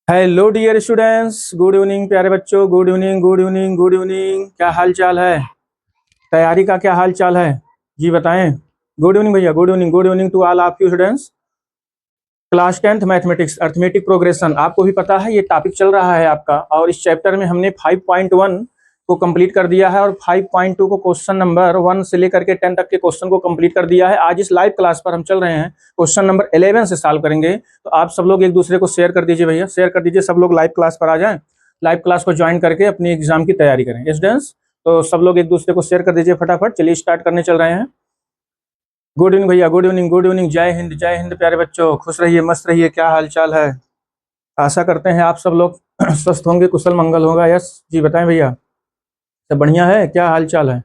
Hello dear students, good evening प्यारे बच्चों। Good evening, good evening, good evening. क्या हाल चाल है? तैयारी का क्या हाल चाल है जी बताएं। गुड इवनिंग भैया, good evening, good evening to all of you students. Class 10th mathematics arithmetic progression, आपको भी पता है ये टॉपिक चल रहा है आपका, और इस चैप्टर में हमने 5.1 को कंप्लीट कर दिया है और 5.2 को क्वेश्चन नंबर 1 से लेकर के 10 तक के क्वेश्चन को कंप्लीट कर दिया है। आज इस लाइव क्लास पर हम चल रहे हैं क्वेश्चन नंबर 11 से सॉल्व करेंगे। तो आप सब लोग एक दूसरे को शेयर कर दीजिए भैया, शेयर कर दीजिए, सब लोग लाइव क्लास पर आ जाएं। लाइव क्लास को ज्वाइन करके अपनी एग्जाम की तैयारी करें स्टूडेंट्स। तो सब लोग एक दूसरे को शेयर कर दीजिए फटाफट। चलिए स्टार्ट करने चल रहे हैं। गुड इवनिंग भैया, गुड इवनिंग, गुड इवनिंग। जय हिंद प्यारे बच्चों, खुश रहिए, मस्त रहिए। क्या हाल चाल है? आशा करते हैं आप सब लोग स्वस्थ होंगे, कुशल मंगल होगा। यस जी बताएं भैया, सब बढ़िया है? क्या हाल चाल है?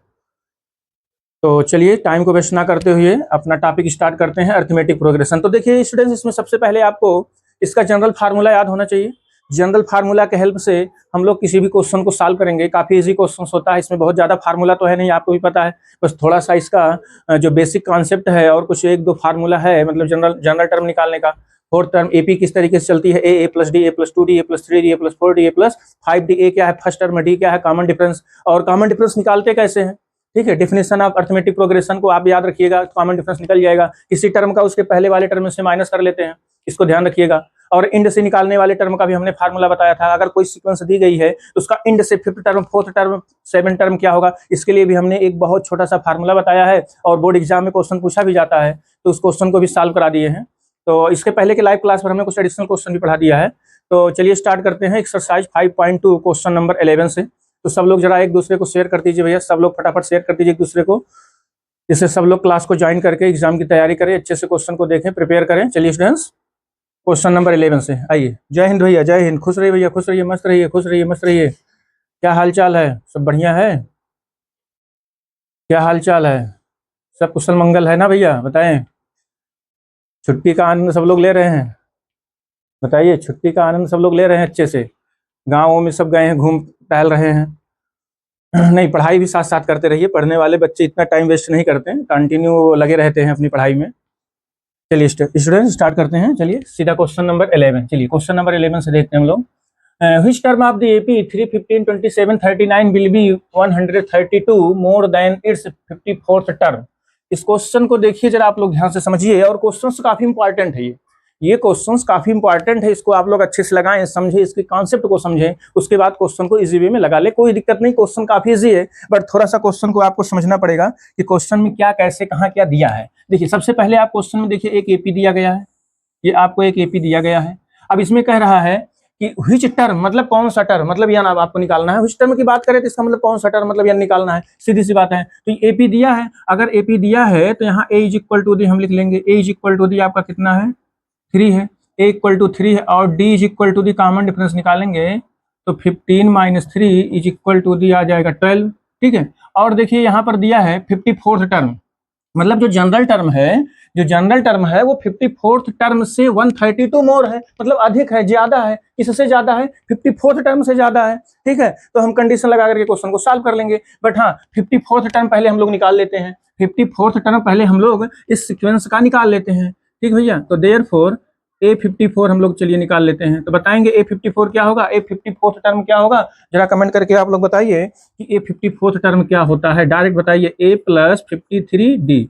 तो चलिए टाइम को वेस्ट ना करते हुए अपना टॉपिक स्टार्ट करते हैं, अर्थमेटिक प्रोग्रेशन। तो देखिए स्टूडेंट्स, इसमें सबसे पहले आपको इसका जनरल फार्मूला याद होना चाहिए। जनरल फार्मूला के हेल्प से हम लोग किसी भी क्वेश्चन को सॉल्व करेंगे। काफी इजी क्वेश्चन होता है, इसमें बहुत ज्यादा फार्मूला तो है नहीं, आपको भी पता है। बस थोड़ा सा इसका जो बेसिक कॉन्सेप्ट है और कुछ एक दो फार्मूला है, मतलब जनरल जनरल टर्म निकालने का। फोर्थ टर्म एपी किस तरीके से चलती है, a plus D, a plus two D, a plus three D, a plus four D, a plus five D. ए क्या है फर्स्ट टर्म, डी क्या है कॉमन डिफरेंस, और कॉमन डिफरेंस निकालते कैसे हैं। ठीक है, डेफिनेशन ऑफ अर्थमेटिक प्रोग्रेशन को आप याद रखिएगा, कॉमन डिफरेंस निकल जाएगा। किसी टर्म का उसके पहले वाले टर्म से माइनस कर लेते हैं, इसको ध्यान रखिएगा। और इंड से निकालने वाले टर्म का भी हमने फार्मूला बताया था। अगर कोई सीक्वेंस दी गई है तो उसका इंड से fifth term, fourth term, seven term क्या होगा, इसके लिए भी हमने एक बहुत छोटा सा फार्मूला बताया है। और बोर्ड एग्जाम में क्वेश्चन पूछा भी जाता है, तो उस क्वेश्चन को भी सॉल्व करा दिए हैं। तो इसके पहले के लाइव क्लास पर हमने कुछ एडिशनल क्वेश्चन भी पढ़ा दिया है। तो चलिए स्टार्ट करते हैं एक्सरसाइज 5.2 क्वेश्चन नंबर 11 से। तो सब लोग जरा एक दूसरे को शेयर कर दीजिए भैया, सब लोग फटाफट शेयर कर दीजिए एक दूसरे को, जिससे सब लोग क्लास को ज्वाइन करके एग्जाम की तैयारी करें, अच्छे से क्वेश्चन को देखें, प्रिपेयर करें। चलिए स्टूडेंट्स, क्वेश्चन नंबर 11 से आइए। जय हिंद भैया, जय हिंद। खुश रहिए भैया, खुश रहिए, मस्त रहिए, खुश रहिए, मस्त रहिए। क्या हाल चाल है? सब बढ़िया है? क्या हाल चाल है? सब कुशल मंगल है ना भैया? बताएं। छुट्टी का आनंद सब लोग ले रहे हैं? बताइए, छुट्टी का आनंद सब लोग ले रहे हैं अच्छे से? गाँवों में सब गए हैं, घूम टहल रहे हैं? नहीं, पढ़ाई भी साथ साथ करते रहिए। पढ़ने वाले बच्चे इतना टाइम वेस्ट नहीं करते हैं, कंटिन्यू लगे रहते हैं अपनी पढ़ाई में। चलिए स्टूडेंट स्टार्ट करते हैं। चलिए सीधा क्वेश्चन नंबर 11। चलिए क्वेश्चन नंबर 11 से देखते हैं हम लोग। Which term of the AP 3, 15, 27, 39 will be 132 more than it's 54th term. इस क्वेश्चन को देखिए जरा, आप लोग ध्यान से समझिए, और क्वेश्चन काफी इंपॉर्टेंट है। ये क्वेश्चंस काफी इंपॉर्टेंट है, इसको आप लोग अच्छे से लगाएं, समझे, इसके कॉन्सेप्ट को समझें, उसके बाद क्वेश्चन को इजी वे में लगा ले। कोई दिक्कत नहीं, क्वेश्चन काफी इजी है, बट थोड़ा सा क्वेश्चन को आपको समझना पड़ेगा कि क्वेश्चन में क्या, कैसे, कहाँ क्या दिया है। देखिए सबसे पहले आप क्वेश्चन में देखिए एक एपी दिया गया है, ये आपको एक एपी दिया गया है। अब इसमें कह रहा है कि व्हिच टर्म मतलब कौन सा टर्म, मतलब यान आपको निकालना है। व्हिच टर्म की बात करें तो इसका मतलब कौन सा टर्म, मतलब यान निकालना है, सीधी सी बात है। तो एपी दिया है, अगर एपी दिया है तो यहाँ ए इज इक्वल टू दी हम लिख लेंगे। ए इज इक्वल टू दी आपका कितना है, 3 है। ए इक्वल टू 3 है, और D is equal to the common difference निकालेंगे तो 15 minus 3 is equal to the आ जाएगा 12। ठीक है, और देखिए यहाँ पर दिया है 54th टर्म, मतलब जो जनरल टर्म है, जो जनरल टर्म है वो 54th टर्म से 132 मोर है, मतलब अधिक है, ज्यादा है। किससे ज्यादा है? 54th टर्म से ज्यादा है। ठीक है, तो हम कंडीशन लगा करके क्वेश्चन को सॉल्व कर लेंगे। बट हाँ, 54th टर्म पहले हम लोग निकाल लेते हैं, 54th टर्म पहले हम लोग इस सीक्वेंस का निकाल लेते हैं। ठीक भैया, तो देयरफॉर A54 हम लोग चलिए निकाल लेते हैं। तो बताएंगे A54 क्या होगा, A54th टर्म क्या होगा, जरा कमेंट करके आप लोग बताइए कि A54th टर्म क्या होता है। डायरेक्ट बताइए, A प्लस 53D,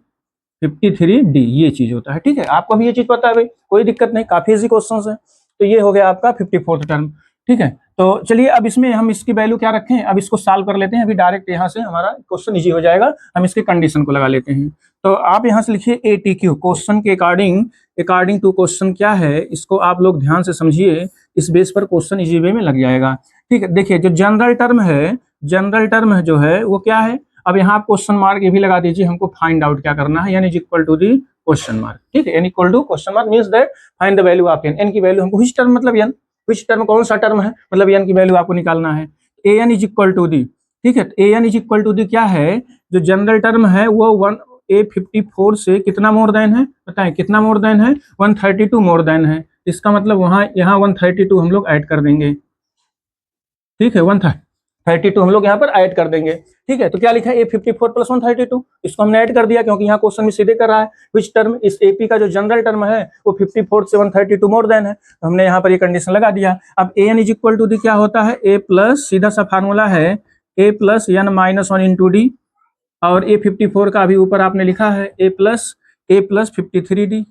53D ये चीज होता है। ठीक है, आपको भी ये चीज पता है भाई, कोई दिक्कत नहीं, काफी इजी क्वेश्चन है। तो ये हो गया आपका 54th टर्म। ठीक है, तो चलिए अब इसमें हम इसकी वैल्यू क्या रखें, अब इसको सॉल्व कर लेते हैं। अभी डायरेक्ट यहाँ से हमारा क्वेश्चन इजी हो जाएगा, हम इसके कंडीशन को लगा लेते हैं। तो आप यहाँ से लिखिए ATQ, क्वेश्चन के अकॉर्डिंग टू क्वेश्चन क्या है, इसको आप लोग ध्यान से समझिए, इस बेस पर क्वेश्चन इजी वे में लग जाएगा। ठीक है, देखिए जो जनरल टर्म है, जनरल टर्म जो है वो क्या है। अब यहाँ आप क्वेश्चन मार्क ये भी लगा दीजिए, हमको फाइंड आउट क्या करना है, यानी equal to the question mark. ठीक है, n equal to question mark means that find the value of n. N की वैल्यू हमको, व्हिच टर्म मतलब एन, व्हिच टर्म कौन सा टर्म है, मतलब एन की वैल्यू आपको निकालना है। A N is equal to the, ठीक है, A N is equal to the क्या है, जो जनरल टर्म है वो 1A54 से कितना मोर देन है, बताएं कितना मोर देन है, 132 मोर देन है। इसका मतलब वहां यहाँ 132 हम लोग ऐड कर देंगे। ठीक है, 132 32 हम लोग यहाँ पर ऐड कर देंगे, ठीक है। तो क्या लिखा है, A54 + 132, इसको हमने ऐड कर दिया क्योंकि यहाँ क्वेश्चन में सीधे कर रहा है विच टर्म, इस AP का जो जनरल टर्म है वो 54 से 132 मोर देन है, तो हमने यहाँ पर ये कंडीशन लगा दिया। अब AN = D क्या होता है, A प्लस, सीधा सा फार्मूला है A प्लस n - 1 × D, और A54 का अभी ऊपर आपने लिखा है A plus 53D,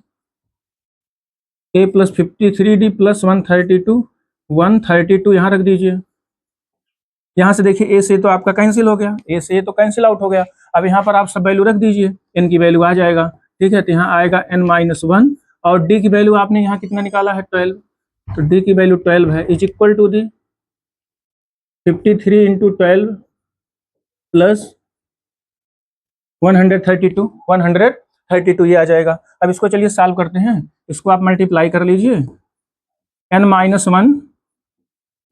A plus 53D plus 132 यहाँ रख दीजिए। यहाँ से देखिए A से तो आपका कैंसिल हो गया, A से तो कैंसिल आउट हो गया। अब यहाँ पर आप सब वैल्यू रख दीजिए, n की वैल्यू आ जाएगा, ठीक है। तो यहाँ आएगा n - 1, और D की वैल्यू आपने यहाँ कितना निकाला है, 12, तो D की वैल्यू 12 है, = D 53 × 12 प्लस 132 ये आ जाएगा। अब इसको चलिए सॉल्व करते हैं, इसको आप मल्टीप्लाई कर लीजिए, n - 1 ×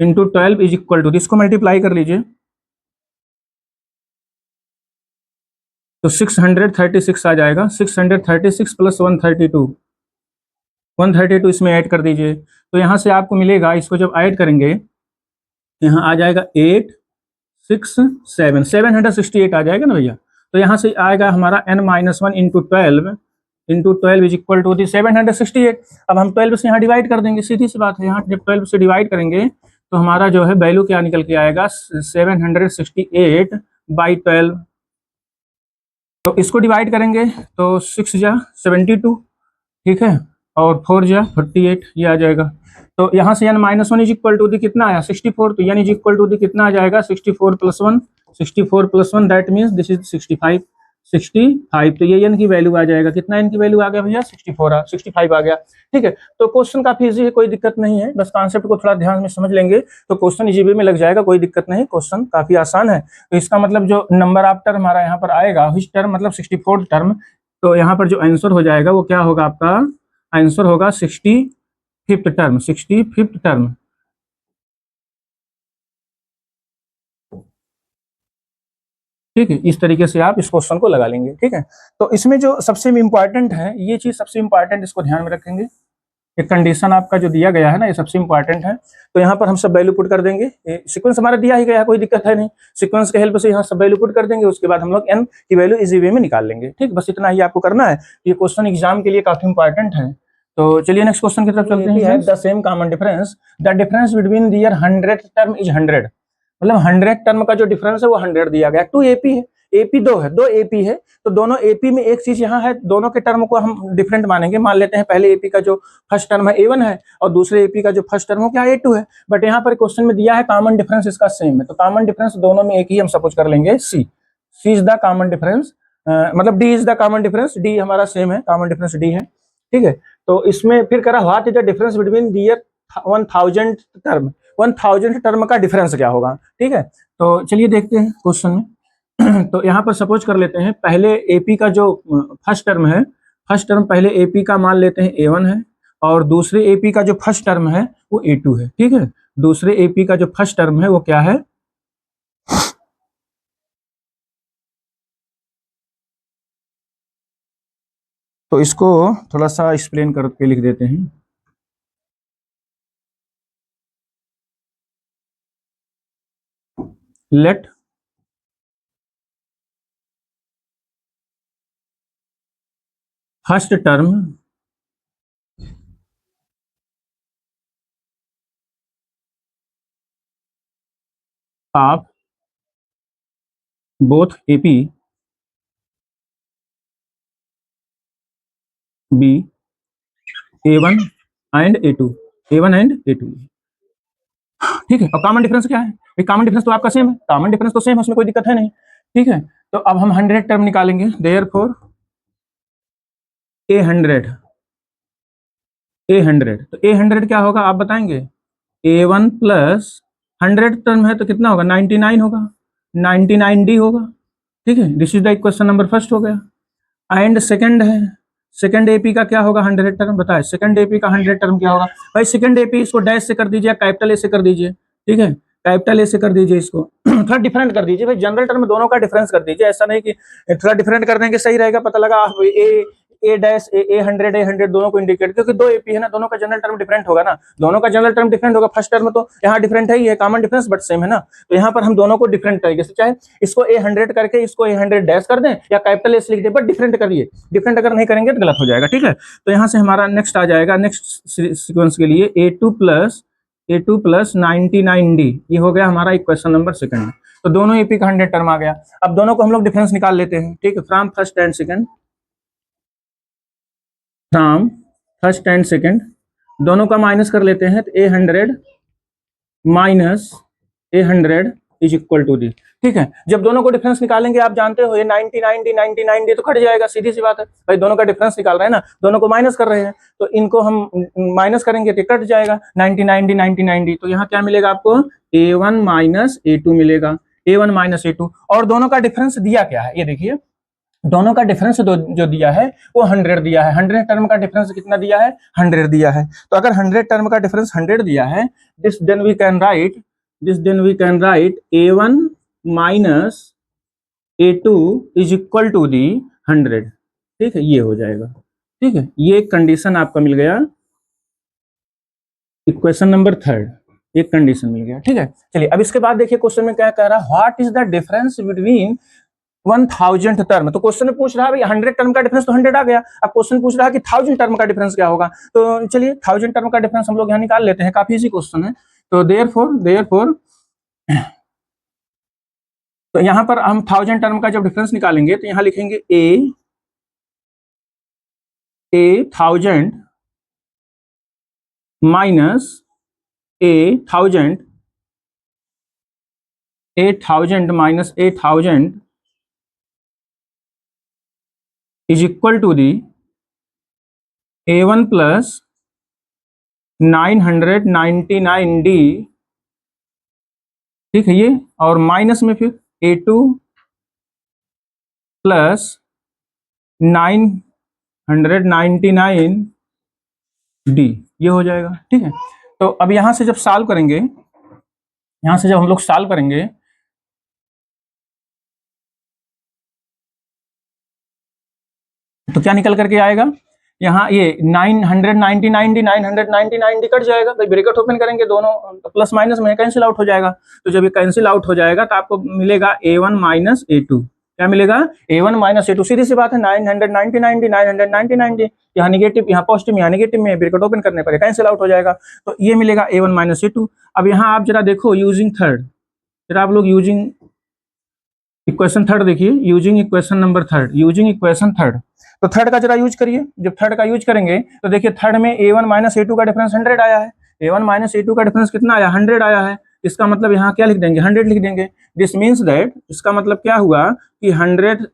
12 = इसको मल्टीप्लाई कर लीजिए तो 636 आ जाएगा, 636 प्लस 132 इसमें ऐड कर दीजिए, तो यहाँ से आपको मिलेगा, इसको जब ऐड करेंगे यहाँ आ जाएगा 8 6 7 768 आ जाएगा ना भैया। तो यहाँ से आएगा हमारा n - 1 × 12 = 768। अब हम 12 से यहाँ डिवाइड कर देंगे, सीधी सी बात है, यहाँ जब 12 से डिवाइड करेंगे तो हमारा जो है वैल्यू क्या निकल के आएगा, 768/12। तो इसको डिवाइड करेंगे तो 6 जा 72, ठीक है, और 4 जा 48 ये आ जाएगा। तो यहाँ से n - 1 = D कितना आया, 64, तो n = D कितना आ जाएगा, 64 + 1 दैट मीन्स दिस इज 65, तो ये n की वैल्यू आ जाएगा, कितना n की वैल्यू आ गया भैया, 65 आ गया, ठीक है। तो क्वेश्चन काफी इजी है, कोई दिक्कत नहीं है, बस कॉन्सेप्ट को थोड़ा ध्यान में समझ लेंगे तो क्वेश्चन इजी वे में लग जाएगा, कोई दिक्कत नहीं, क्वेश्चन काफी आसान है। तो इसका मतलब जो नंबर आफ्टर हमारा यहाँ पर आएगा, विच टर्म मतलब 64 टर्म, तो यहाँ पर जो आंसर हो जाएगा वो क्या होगा, आपका आंसर होगा 65th टर्म। ठीक है, इस तरीके से आप इस क्वेश्चन को लगा लेंगे, ठीक है। तो इसमें जो सबसे इम्पोर्टेंट है, ये चीज सबसे इम्पोर्टेंट, इसको ध्यान में रखेंगे, एक कंडीशन आपका जो दिया गया है ना, ये सबसे इम्पोर्टेंट है। तो यहाँ पर हम सब वैल्यू पुट कर देंगे, सीक्वेंस हमारा दिया ही गया है, कोई दिक्कत है नहीं, सीक्वेंस के हेल्प से यहाँ सब वैल्यू पुट कर देंगे, उसके बाद हम लोग n की वैल्यू इजी वे में निकाल लेंगे, ठीक, बस इतना ही आपको करना है। ये क्वेश्चन एग्जाम के लिए काफी इंपॉर्टेंट है। तो चलिए नेक्स्ट क्वेश्चन की तरफ चलते हैं। The same common difference, the difference between their 100th term is 100, मतलब 100 टर्म का जो डिफरेंस है वो 100 दिया गया। 2 AP है, AP 2 है, 2 AP है, तो दोनों AP में एक चीज यहाँ है, दोनों के टर्म को हम डिफरेंट मानेंगे। मान लेते हैं पहले AP का जो फर्स्ट टर्म है A1 है, और दूसरे AP का जो फर्स्ट टर्म हो क्या A2 है, बट यहाँ पर क्वेश्चन में दिया है कॉमन डिफरेंस इसका सेम है, तो कॉमन डिफरेंस दोनों में एक ही हम सपोज कर लेंगे, C is the common difference, मतलब D is the common difference, D हमारा सेम है, कॉमन डिफरेंस D है, ठीक है। तो इसमें फिर करा what is the difference between their 1000th term, 1000th term का डिफरेंस क्या होगा, ठीक है। तो चलिए देखते हैं क्वेश्चन में। तो यहाँ पर सपोज कर लेते हैं, पहले AP का जो फर्स्ट टर्म है, फर्स्ट टर्म पहले AP का मान लेते हैं A1 है, और दूसरे AP का जो फर्स्ट टर्म है वो A2 है, ठीक है। दूसरे AP का जो फर्स्ट टर्म है वो क्या है, तो इसको थोड़ा सा एक्सप्लेन करके लिख देते हैं। Let first term of both AP B A1 and A2, ठीक है। और कॉमन डिफरेंस क्या है, कॉमन डिफरेंस तो आपका सेम है, कॉमन डिफरेंस तो सेम है, उसमें कोई दिक्कत है नहीं, ठीक है। तो अब हम 100 टर्म निकालेंगे, देयरफॉर A100, तो A100 क्या होगा आप बताएंगे, A1 प्लस 100 टर्म है तो कितना होगा, 99 होगा, 99D होगा, ठीक है। This is the equation number first हो गया। एंड सेकंड है, सेकंड AP का क्या होगा 100 टर्म, बताए सेकंड AP का 100 टर्म क्या होगा भाई, सेकंड AP इसको डैश से कर दीजिए, कैपिटल A से कर दीजिए, ठीक है, कैपिटल A से कर दीजिए, इसको थोड़ा डिफरेंट कर दीजिए भाई, जनरल टर्म में दोनों का डिफरेंस कर दीजिए, ऐसा नहीं कि थोड़ा डिफरेंट कर देंगे सही रहेगा, पता लगा ए डैश ए 100 दोनों को इंडिकेट, क्योंकि दो एपी है ना, दोनों का जनरल टर्म डिफरेंट होगा ना, दोनों का जनरल टर्म डिफरेंट होगा। फर्स्ट टर्म तो यहाँ डिफरेंट है ही है, कॉमन डिफरेंस बट सेम है ना, तो यहाँ पर हम दोनों को डिफरेंट तरीके से, चाहे इसको A100 करके इसको A100 डैश कर दें या कैपिटल एस लिख दें, बट डिफरेंट करिए, डिफरेंट अगर नहीं करेंगे तो गलत हो जाएगा, ठीक है। तो यहाँ से हमारा नेक्स्ट आ जाएगा, नेक्स्ट सीक्वेंस के लिए A2 प्लस 99D, ये हो गया हमारा इक्वेशन नंबर सेकंड। तो दोनों एपी का 100 टर्म आ गया। अब दोनों को हम लोग डिफरेंस निकाल लेते हैं, ठीक है, from first and second, from first and second दोनों का माइनस कर लेते हैं, तो A100 minus A100 is equal to D, ठीक है। जब दोनों को डिफरेंस निकालेंगे, आप जानते हो ये 99D तो कट जाएगा, सीधी सी बात है भाई, दोनों का डिफरेंस निकाल रहे हैं ना, दोनों को माइनस कर रहे हैं, तो इनको हम माइनस करेंगे तो कट जाएगा 99D। तो यहाँ क्या मिलेगा आपको, A1 माइनस A2 मिलेगा, A1 माइनस A2। और दोनों का डिफरेंस दिया क्या है, ये देखिए, दोनों का डिफरेंस जो दिया है वो 100 दिया है। 100 टर्म का डिफरेंस कितना दिया है, 100 दिया है। तो अगर 100 टर्म का डिफरेंस 100 दिया है, this then we can write A1 minus A2 is equal to the 100, ठीक है, ये हो जाएगा, ठीक है। ये कंडीशन आपका मिल गया, इक्वेशन नंबर थर्ड, एक कंडीशन मिल गया, ठीक है। चलिए अब इसके बाद देखिए क्वेश्चन में क्या कह रहा है, what is the difference between 1000 term. तो क्वेश्चन में पूछ रहा है भाई 100 टर्म का डिफरेंस तो 100 आ गया, अब क्वेश्चन पूछ रहा है कि 1000 टर्म का डिफरेंस क्या होगा। तो चलिए 1000 टर्म का डिफरेंस हम लोग यहाँ निकाल लेते हैं, काफी इजी क्वेश्चन है। तो देयरफॉर तो यहाँ पर हम 1000 टर्म का जब डिफरेंस निकालेंगे तो यहाँ लिखेंगे A 1000 minus A1000 minus A1000 is equal to the A1 plus 999D, ठीक है ये, और माइनस में फिर A2 प्लस 999D, ये हो जाएगा, ठीक है। तो अब यहां से जब सॉल्व करेंगे, यहां से जब हम लोग सॉल्व करेंगे तो क्या निकल करके आएगा, यहाँ ये 999D कट जाएगा भाई, ब्रैकेट ओपन करेंगे, दोनों प्लस माइनस में कैंसिल आउट हो जाएगा। तो जब ये कैंसिल आउट हो जाएगा तो आपको मिलेगा A1 माइनस A2, क्या मिलेगा, A1 माइनस A2, सीधी सी बात है, 999D यहाँ निगेटिव, यहाँ पॉजिटिव, यहाँ निगेटिव में, ब्रैकेट ओपन करने पर कैंसिल आउट हो जाएगा। तो ये मिलेगा A1 माइनस A2। अब यहाँ आप जरा देखो यूजिंग थर्ड, जरा आप लोग यूजिंग इक्वेशन थर्ड देखिए, using equation number third, using equation third. तो थर्ड का जरा यूज करिए, जब थर्ड का यूज करेंगे तो देखिए थर्ड में A1 माइनस A2 का डिफरेंस 100 आया है, A1 माइनस A2 का डिफरेंस कितना आया, 100 आया है। इसका मतलब यहाँ क्या लिख देंगे, 100 लिख देंगे। दिस मीन्स दैट, इसका मतलब क्या हुआ कि 100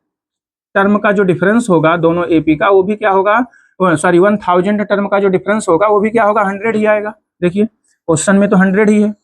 टर्म का जो डिफरेंस होगा दोनों एपी का, वो भी क्या होगा, सॉरी 1000 टर्म का जो डिफरेंस होगा वो भी क्या होगा, 100 ही आएगा। देखिए क्वेश्चन में तो 100 ही है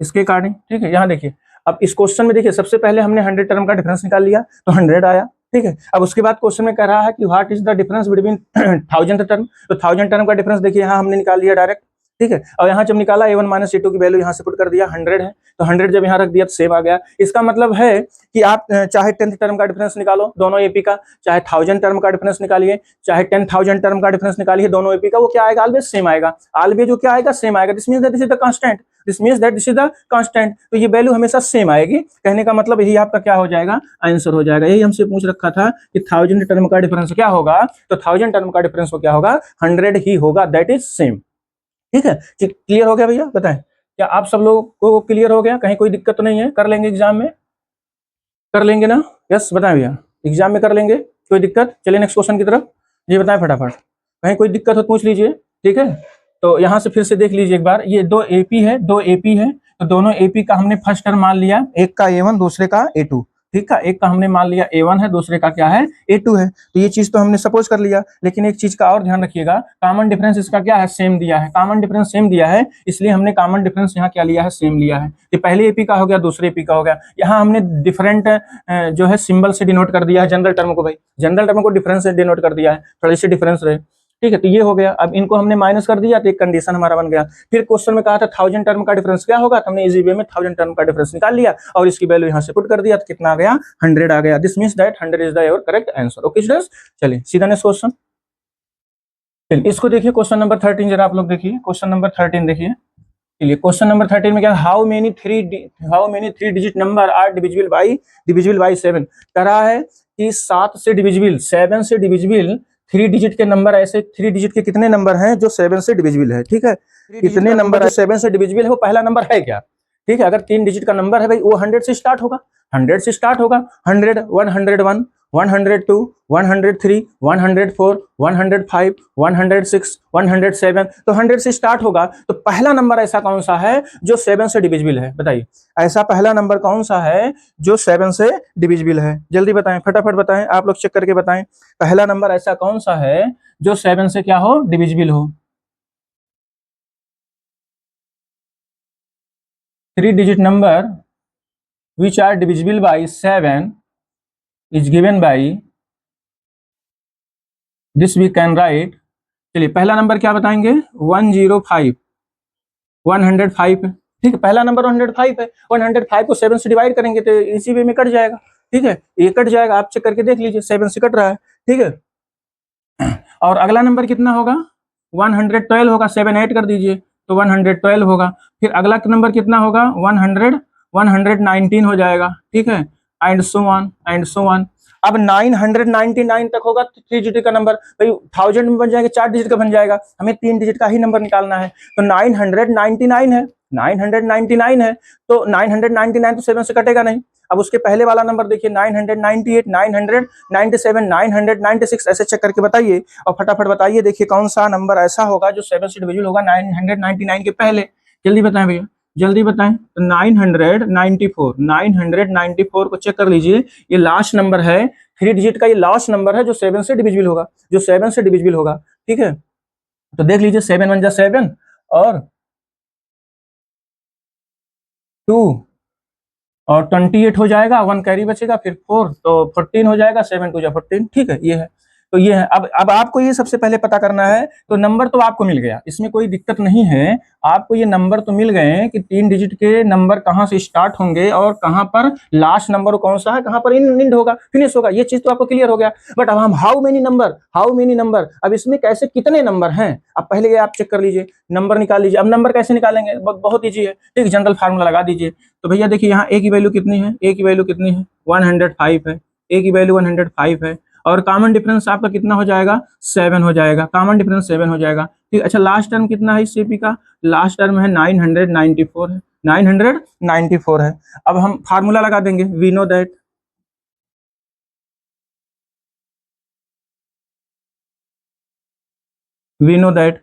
इसके अकॉर्डिंग, ठीक है। यहाँ देखिए, अब इस क्वेश्चन में देखिए सबसे पहले हमने 100 टर्म का डिफरेंस निकाल लिया तो 100 आया, ठीक है। अब उसके बाद क्वेश्चन में कह रहा है कि what is the difference between 1000 term. तो 1000 टर्म का डिफरेंस देखिए यहाँ हमने निकाल लिया डायरेक्ट, ठीक है। और यहाँ जब निकाला A1 माइनस A2 की वैल्यू यहाँ से पुट कर दिया, 100 है, तो 100 जब यहाँ रख दिया तो सेम आ गया। इसका मतलब है कि आप चाहे 10th टर्म का डिफरेंस निकालो दोनों एपी का, चाहे 1000 टर्म का डिफरेंस निकालिए, चाहे 10,000 टर्म का डिफरेंस निकालिए, दोनों एपी का वो क्या आएगा, ऑलवेज सेम आएगा, ऑलवेज जो क्या आएगा, सेम आएगा। This means that this is the constant, this means that this is the constant. तो ये वैल्यू हमेशा सेम आएगी, कहने का मतलब यही आपका क्या हो जाएगा, आंसर हो जाएगा। यही हमसे पूछ रखा था कि 1000 टर्म का डिफरेंस क्या होगा, तो 1000 टर्म का डिफरेंस क्या होगा, 100 ही होगा, दैट इज सेम, ठीक है। क्लियर हो गया भैया, बताएं क्या आप सब लोगों को क्लियर हो गया, कहीं कोई दिक्कत तो नहीं है, कर लेंगे एग्जाम में, कर लेंगे ना, यस बताएं भैया, एग्जाम में कर लेंगे, कोई दिक्कत। चलिए नेक्स्ट क्वेश्चन की तरफ, जी बताएं फटाफट, कहीं कोई दिक्कत हो पूछ लीजिए, ठीक है। तो यहाँ से फिर से देख लीजिए एक बार, ये दो एपी है, तो दोनों एपी का हमने फर्स्ट टर्म मान लिया, एक का A1 दूसरे का A2, ठीक है। एक का हमने मान लिया A1 है, दूसरे का क्या है, A2 है। तो ये चीज तो हमने सपोज कर लिया, लेकिन एक चीज का और ध्यान रखिएगा, कॉमन डिफरेंस इसका क्या है, सेम दिया है, कॉमन डिफरेंस सेम दिया है, इसलिए हमने कॉमन डिफरेंस यहाँ क्या लिया है, सेम लिया है। ये पहले एपी का हो गया, दूसरे एपी का हो गया। यहाँ हमने डिफरेंट जो है सिंबल से डिनोट कर दिया है जनरल टर्म को, भाई जनरल टर्म को डिफरेंस से डिनोट कर दिया है, थोड़ी सी डिफरेंस रहे, ठीक है। तो ये हो गया, अब इनको हमने माइनस कर दिया तो एक कंडीशन हमारा बन गया। फिर क्वेश्चन में कहा था 1000 टर्म का डिफरेंस क्या होगा, तो हमने इजी वे में 1000 टर्म का डिफरेंस निकाल लिया और इसकी वैल्यू यहाँ से पुट कर दिया, तो कितना आ गया, 100 आ गया। This means that 100 is the your correct answer. Okay students, चलिए सीधा नेक्स्ट क्वेश्चन। चलिए इसको देखिए, क्वेश्चन नंबर 13 जरा आप लोग देखिए, क्वेश्चन नंबर 13 देखिए। चलिए क्वेश्चन नंबर 13 में क्या, how many three digit number are divisible by 7। कह रहा है कि 7 से डिविजिबल, 7 से डिविजिबल 3 डिजिट के नंबर, ऐसे 3 डिजिट के कितने नंबर हैं जो 7 से डिविजिबल है। ठीक है, कितने नंबर जो 7 से डिविजिबल है, वो पहला नंबर है क्या। ठीक है, अगर 3 डिजिट का नंबर है भाई, वो 100 से स्टार्ट होगा, 100 से स्टार्ट होगा, 100, 101, 102, 103, 104, 105, 106, 107, तो 100 से स्टार्ट होगा। तो पहला नंबर ऐसा कौन सा है जो 7 से डिविजिबल है, बताइए। ऐसा पहला नंबर कौन सा है जो 7 से डिविजिबल है, जल्दी बताएं, फटाफट बताएं, आप लोग चेक करके बताएं। पहला नंबर ऐसा कौन सा है जो 7 से क्या हो, डिविजिबल हो। 3 digit number which are divisible by 7 is given by this we can write। चलिए पहला नंबर क्या बताएंगे, 105, 105 है। ठीक है, पहला नंबर 105 है, 105 को 7 से डिवाइड करेंगे तो इसी वे में कट जाएगा। ठीक है, ये कट जाएगा, आप चेक करके देख लीजिए, 7 से कट रहा है। ठीक है, और अगला नंबर कितना होगा, 112 होगा, 7 ऐड कर दीजिए तो 112 होगा। फिर अगला नंबर कितना होगा, 119 हो जाएगा। ठीक है, एंड सो ऑन। अब 999 तक होगा 3 डिजिट का नंबर भाई, 1000 में बन जाएगा, 4 डिजिट का बन जाएगा, हमें 3 डिजिट का ही नंबर निकालना है। तो 999 है, 999 है, तो 999 तो 7 से कटेगा नहीं। अब उसके पहले वाला नंबर देखिए, 998, 997, 996, ऐसे चेक करके बताइए और फटाफट बताइए। देखिए कौन सा नंबर ऐसा होगा जो 7 से डिविजिबल होगा 999 के पहले, जल्दी बताएं भैया, जल्दी बताएं। तो 994 को चेक कर लीजिए, ये लास्ट नंबर है, 3 डिजिट का ये लास्ट नंबर है जो 7 से डिविजिबल होगा, जो 7 से डिविजिबल होगा। ठीक है, तो देख लीजिए, 7 1 जा 7 और 2 और 28 हो जाएगा, 1 कैरी बचेगा, फिर 4 तो 14 हो जाएगा, 7 2 जा 14। ठीक है, ये है, तो ये है। अब आपको ये सबसे पहले पता करना है, तो नंबर तो आपको मिल गया, इसमें कोई दिक्कत नहीं है, आपको ये नंबर तो मिल गए कि 3 डिजिट के नंबर कहाँ से स्टार्ट होंगे और कहाँ पर लास्ट नंबर कौन सा है, कहाँ पर इंड होगा, फिनिश होगा, ये चीज तो आपको क्लियर हो गया। बट अब हम हाउ मेनी नंबर, अब इसमें कैसे कितने नंबर हैं, अब पहले ये आप चेक कर लीजिए, नंबर निकाल लीजिए। अब नंबर कैसे निकालेंगे, बहुत ईजी है। ठीक, जनरल फार्मूला लगा दीजिए। तो भैया देखिए, यहाँ ए की वैल्यू कितनी है, ए की वैल्यू कितनी है, 105 है, ए की वैल्यू 105 है, और कॉमन डिफरेंस आपका कितना हो जाएगा, 7 हो जाएगा, कॉमन डिफरेंस 7 हो जाएगा। ठीक, अच्छा लास्ट टर्म कितना है इस सीपी का, लास्ट टर्म है 994 है, 994 है। अब हम फार्मूला लगा देंगे, we know that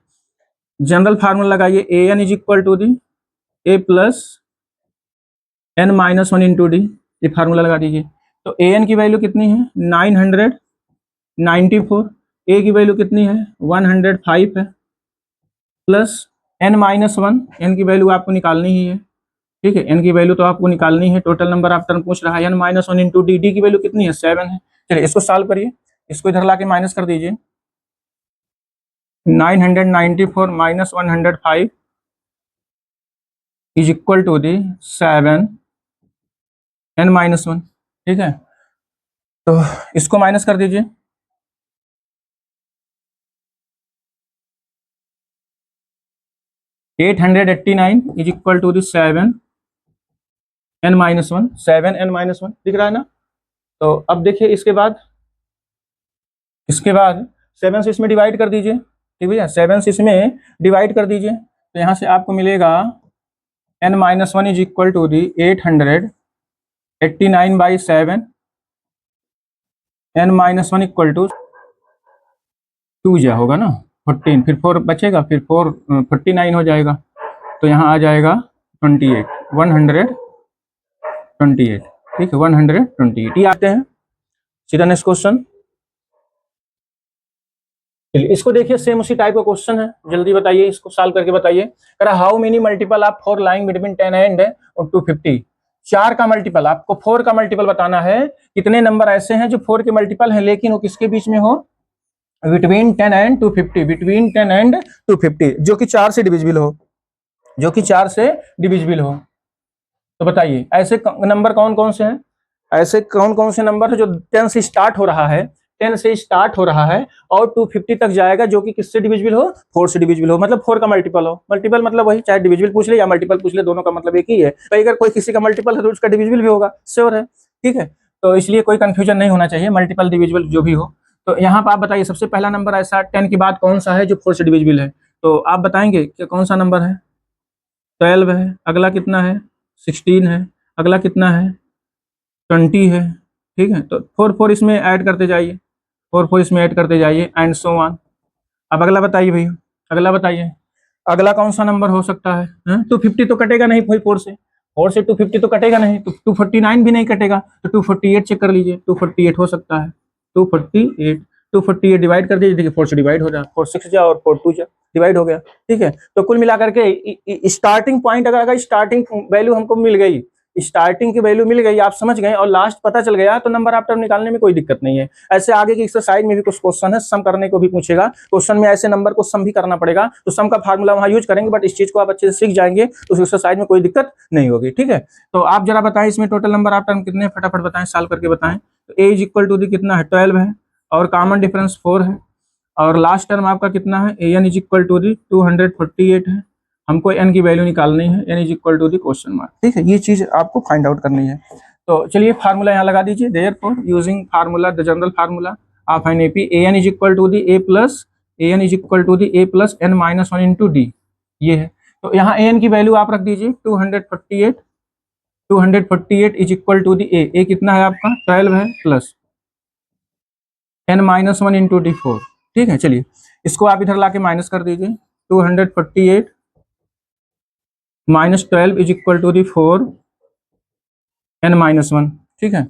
general formula लगाइए, A N is equal to the A plus N minus 1 into D, ये फार्मूला लगा दीजिए। तो ए एन की वैल्यू कितनी है, 994, ए की वैल्यू कितनी है, 105 है, प्लस एन माइनस 1, एन की वैल्यू आपको निकालनी ही है। ठीक है, एन की वैल्यू तो आपको निकालनी है, टोटल नंबर आप टर्म पूछ रहा है, n minus 1 into D, D की वैल्यू कितनी है, 7 है। चलिए इसको सॉल्व करिए, इसको इधर ला के माइनस कर दीजिए, 994 minus 105 is equal to the 7 n minus 1। ठीक है, तो इसको माइनस कर दीजिए, 889 is equal to the 7 n minus 1, 7 n minus 1 दिख रहा है ना। तो अब देखिए इसके बाद 7 से इसमें डिवाइड कर दीजिए। ठीक भैया, 7 से इसमें डिवाइड कर दीजिए, तो यहाँ से आपको मिलेगा n minus 1 is equal to the 889 by 7, n minus 1 equal to 2 जा होगा ना, 14, फिर 4 बचेगा, फिर 4 49 हो जाएगा, तो यहाँ आ जाएगा 28, 128। ठीक है, 128 ये आते हैं। सीधा नेक्स्ट क्वेश्चन, चलिए इसको देखिए, सेम उसी टाइप का क्वेश्चन है, जल्दी बताइए, इसको सॉल्व करके बताइए। कह रहा how many multiple of 4 lying between 10 and और 250। 4 का मल्टीपल, आपको 4 का मल्टीपल बताना है, कितने नंबर ऐसे हैं जो 4 के मल्टीपल हैं लेकिन वो किसके बीच में हो, बिटवीन 10 एंड 250, बिटवीन 10 एंड 250, जो कि 4 से डिविजिबल हो, जो कि 4 से डिविजिबल हो। तो बताइए ऐसे नंबर कौन कौन से हैं, ऐसे कौन कौन से नंबर है जो 10 से स्टार्ट हो रहा है, 10 से स्टार्ट हो रहा है और 250 तक जाएगा, जो कि किससे डिविजिबल हो, 4 से डिविजिबल हो, मतलब 4 का मल्टीपल हो। मल्टीपल मतलब वही, चाहे डिविजिबल पूछ ले या मल्टीपल पूछ ले, दोनों का मतलब एक ही है। तो अगर कोई किसी का मल्टीपल है तो उसका डिविजिबल भी होगा, श्योर है, ठीक है। तो इसलिए कोई कंफ्यूजन नहीं होना चाहिए, मल्टीपल डिविजिबल जो भी हो। तो यहाँ पर आप बताइए सबसे पहला नंबर ऐसा 10 के बाद कौन सा है जो 4 से डिविजिबल है, तो आप बताएंगे कि कौन सा नंबर है। 12 है, अगला कितना है, 16 है, अगला कितना है, 20 है, ठीक है। तो 4 इसमें ऐड करते जाइए, 4 इसमें ऐड करते जाइए एंड सो ऑन। अब अगला बताइए भैया, अगला बताइए, अगला कौन सा नंबर हो सकता है, 250 तो कटेगा नहीं भाई, 4 से 250 तो कटेगा नहीं, तो 249 भी नहीं कटेगा, तो 248 चेक कर लीजिए, 248 हो सकता है, 248, 248 डिवाइड कर दीजिए, देखिए 4 से डिवाइड हो जाए, 4 6 जा और 4 2 जा, डिवाइड हो गया, ठीक है। तो कुल मिलाकर के स्टार्टिंग पॉइंट, अगर स्टार्टिंग वैल्यू हमको मिल गई, स्टार्टिंग की वैल्यू मिल गई, आप समझ गए, और लास्ट पता चल गया, तो नंबर आफ्टर निकालने में कोई दिक्कत नहीं है। ऐसे आगे की एक्सरसाइज में भी कुछ क्वेश्चन है, सम करने को भी पूछेगा, क्वेश्चन में ऐसे नंबर को सम भी करना पड़ेगा, तो सम का फार्मूला वहां यूज करेंगे, बट इस चीज को आप अच्छे से सीख जाएंगे तो उस एक्सरसाइज में कोई दिक्कत नहीं होगी, ठीक है। तो आप जरा बताएं इसमें टोटल नंबर आफ्टर कितने, फटाफट बताएं, सॉल्व करके बताएं। तो ए इज इक्वल टू दी कितना है, 12 है, और कॉमन डिफरेंस 4 है, और लास्ट टर्म आपका कितना है, A N is equal to the 248 है, हमको एन की वैल्यू निकालनी है, n is equal to the question mark, ठीक है। ये चीज आपको फाइंड आउट करनी है। तो चलिए फार्मूला यहाँ लगा दीजिए, therefore using formula, the general formula of N AP, A N is equal to the A N is equal to the A plus N minus 1 into D, ये है। तो यहाँ ए एन की वैल्यू आप रख दीजिए 248, 248 is equal to the A कितना है आपका 12 है, plus N minus 1 into D 4, ठीक है। चलिए इसको आप इधर लाके माइनस कर दीजिए, 248 minus 12 is equal to the 4 n minus 1, ठीक है।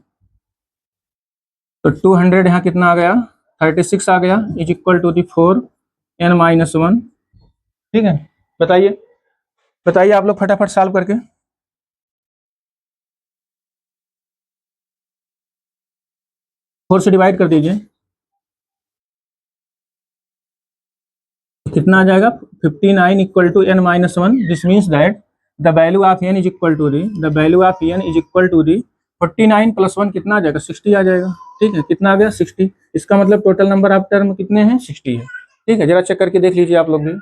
तो 200 यहाँ कितना आ गया, 36 आ गया, is equal to the 4 n minus 1, ठीक है। बताइए बताइए आप लोग फटाफट सॉल्व करके, 4 से डिवाइड कर दीजिए, कितना आ जाएगा, 59 equal to n minus 1, this means that the value of n is equal to the, the value of n is equal to the 49 plus 1 कितना आ जाएगा, 60 आ जाएगा, ठीक है। कितना आ गया, 60, इसका मतलब टोटल नंबर ऑफ टर्म कितने हैं, 60 है, ठीक है। जरा चेक करके देख लीजिए आप लोग भी,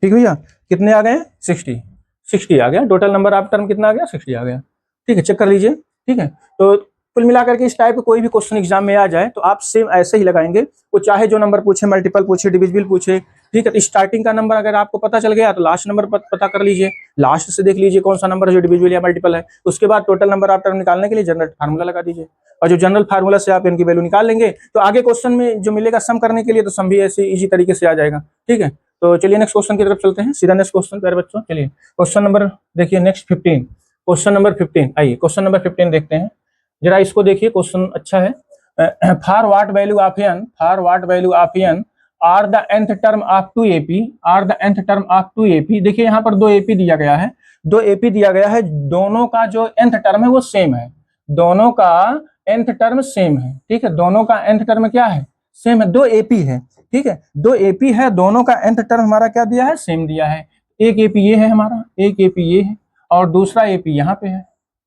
ठीक भैया, कितने आ गए, 60 आ गया, टोटल नंबर ऑफ टर्म कितना आ गया, 60 आ गया, ठीक है। चेक कर लीजिए, ठीक है। तो कुल मिलाकर के इस टाइप का कोई भी क्वेश्चन एग्जाम में आ जाए तो आप सेम ऐसे ही लगाएंगे, वो चाहे जो नंबर पूछे, मल्टीपल पूछे, डिविजिबल पूछे, ठीक है। तो स्टार्टिंग का नंबर अगर आपको पता चल गया तो लास्ट नंबर पता कर लीजिए, लास्ट से देख लीजिए कौन सा नंबर है जो डिविजिबल या मल्टीपल है, उसके बाद टोटल नंबर ऑफ टर्म निकालने के लिए जनरल फार्मूला लगा दीजिए, और जो जनरल फार्मूला से आप इनकी वैल्यू निकाल लेंगे तो आगे क्वेश्चन में जो मिलेगा सम करने के लिए, तो सम भी ऐसे इजी तरीके से आ जाएगा, ठीक है। तो चलिए नेक्स्ट क्वेश्चन की तरफ चलते हैं, सीधा नेक्स्ट क्वेश्चन प्यारे बच्चों। चलिए क्वेश्चन नंबर देखिए, नेक्स्ट 15, क्वेश्चन नंबर 15, आइए क्वेश्चन नंबर 15 देखते हैं, जरा इसको देखिए, क्वेश्चन अच्छा है। For what value of n, for what value of n are the nth term of 2 AP, are the nth term of 2 AP, देखिए यहाँ पर 2 एपी दिया गया है, 2 एपी दिया गया है, दोनों का जो nth टर्म है वो सेम है, दोनों का nth टर्म सेम है, ठीक है। दोनों का nth टर्म क्या है, सेम है, 2 एपी है, ठीक है, 2 एपी है, दोनों का nth टर्म हमारा क्या दिया है, सेम दिया है। एक एपी ये है हमारा, एक एपी ये है, और दूसरा एपी यहाँ पे है,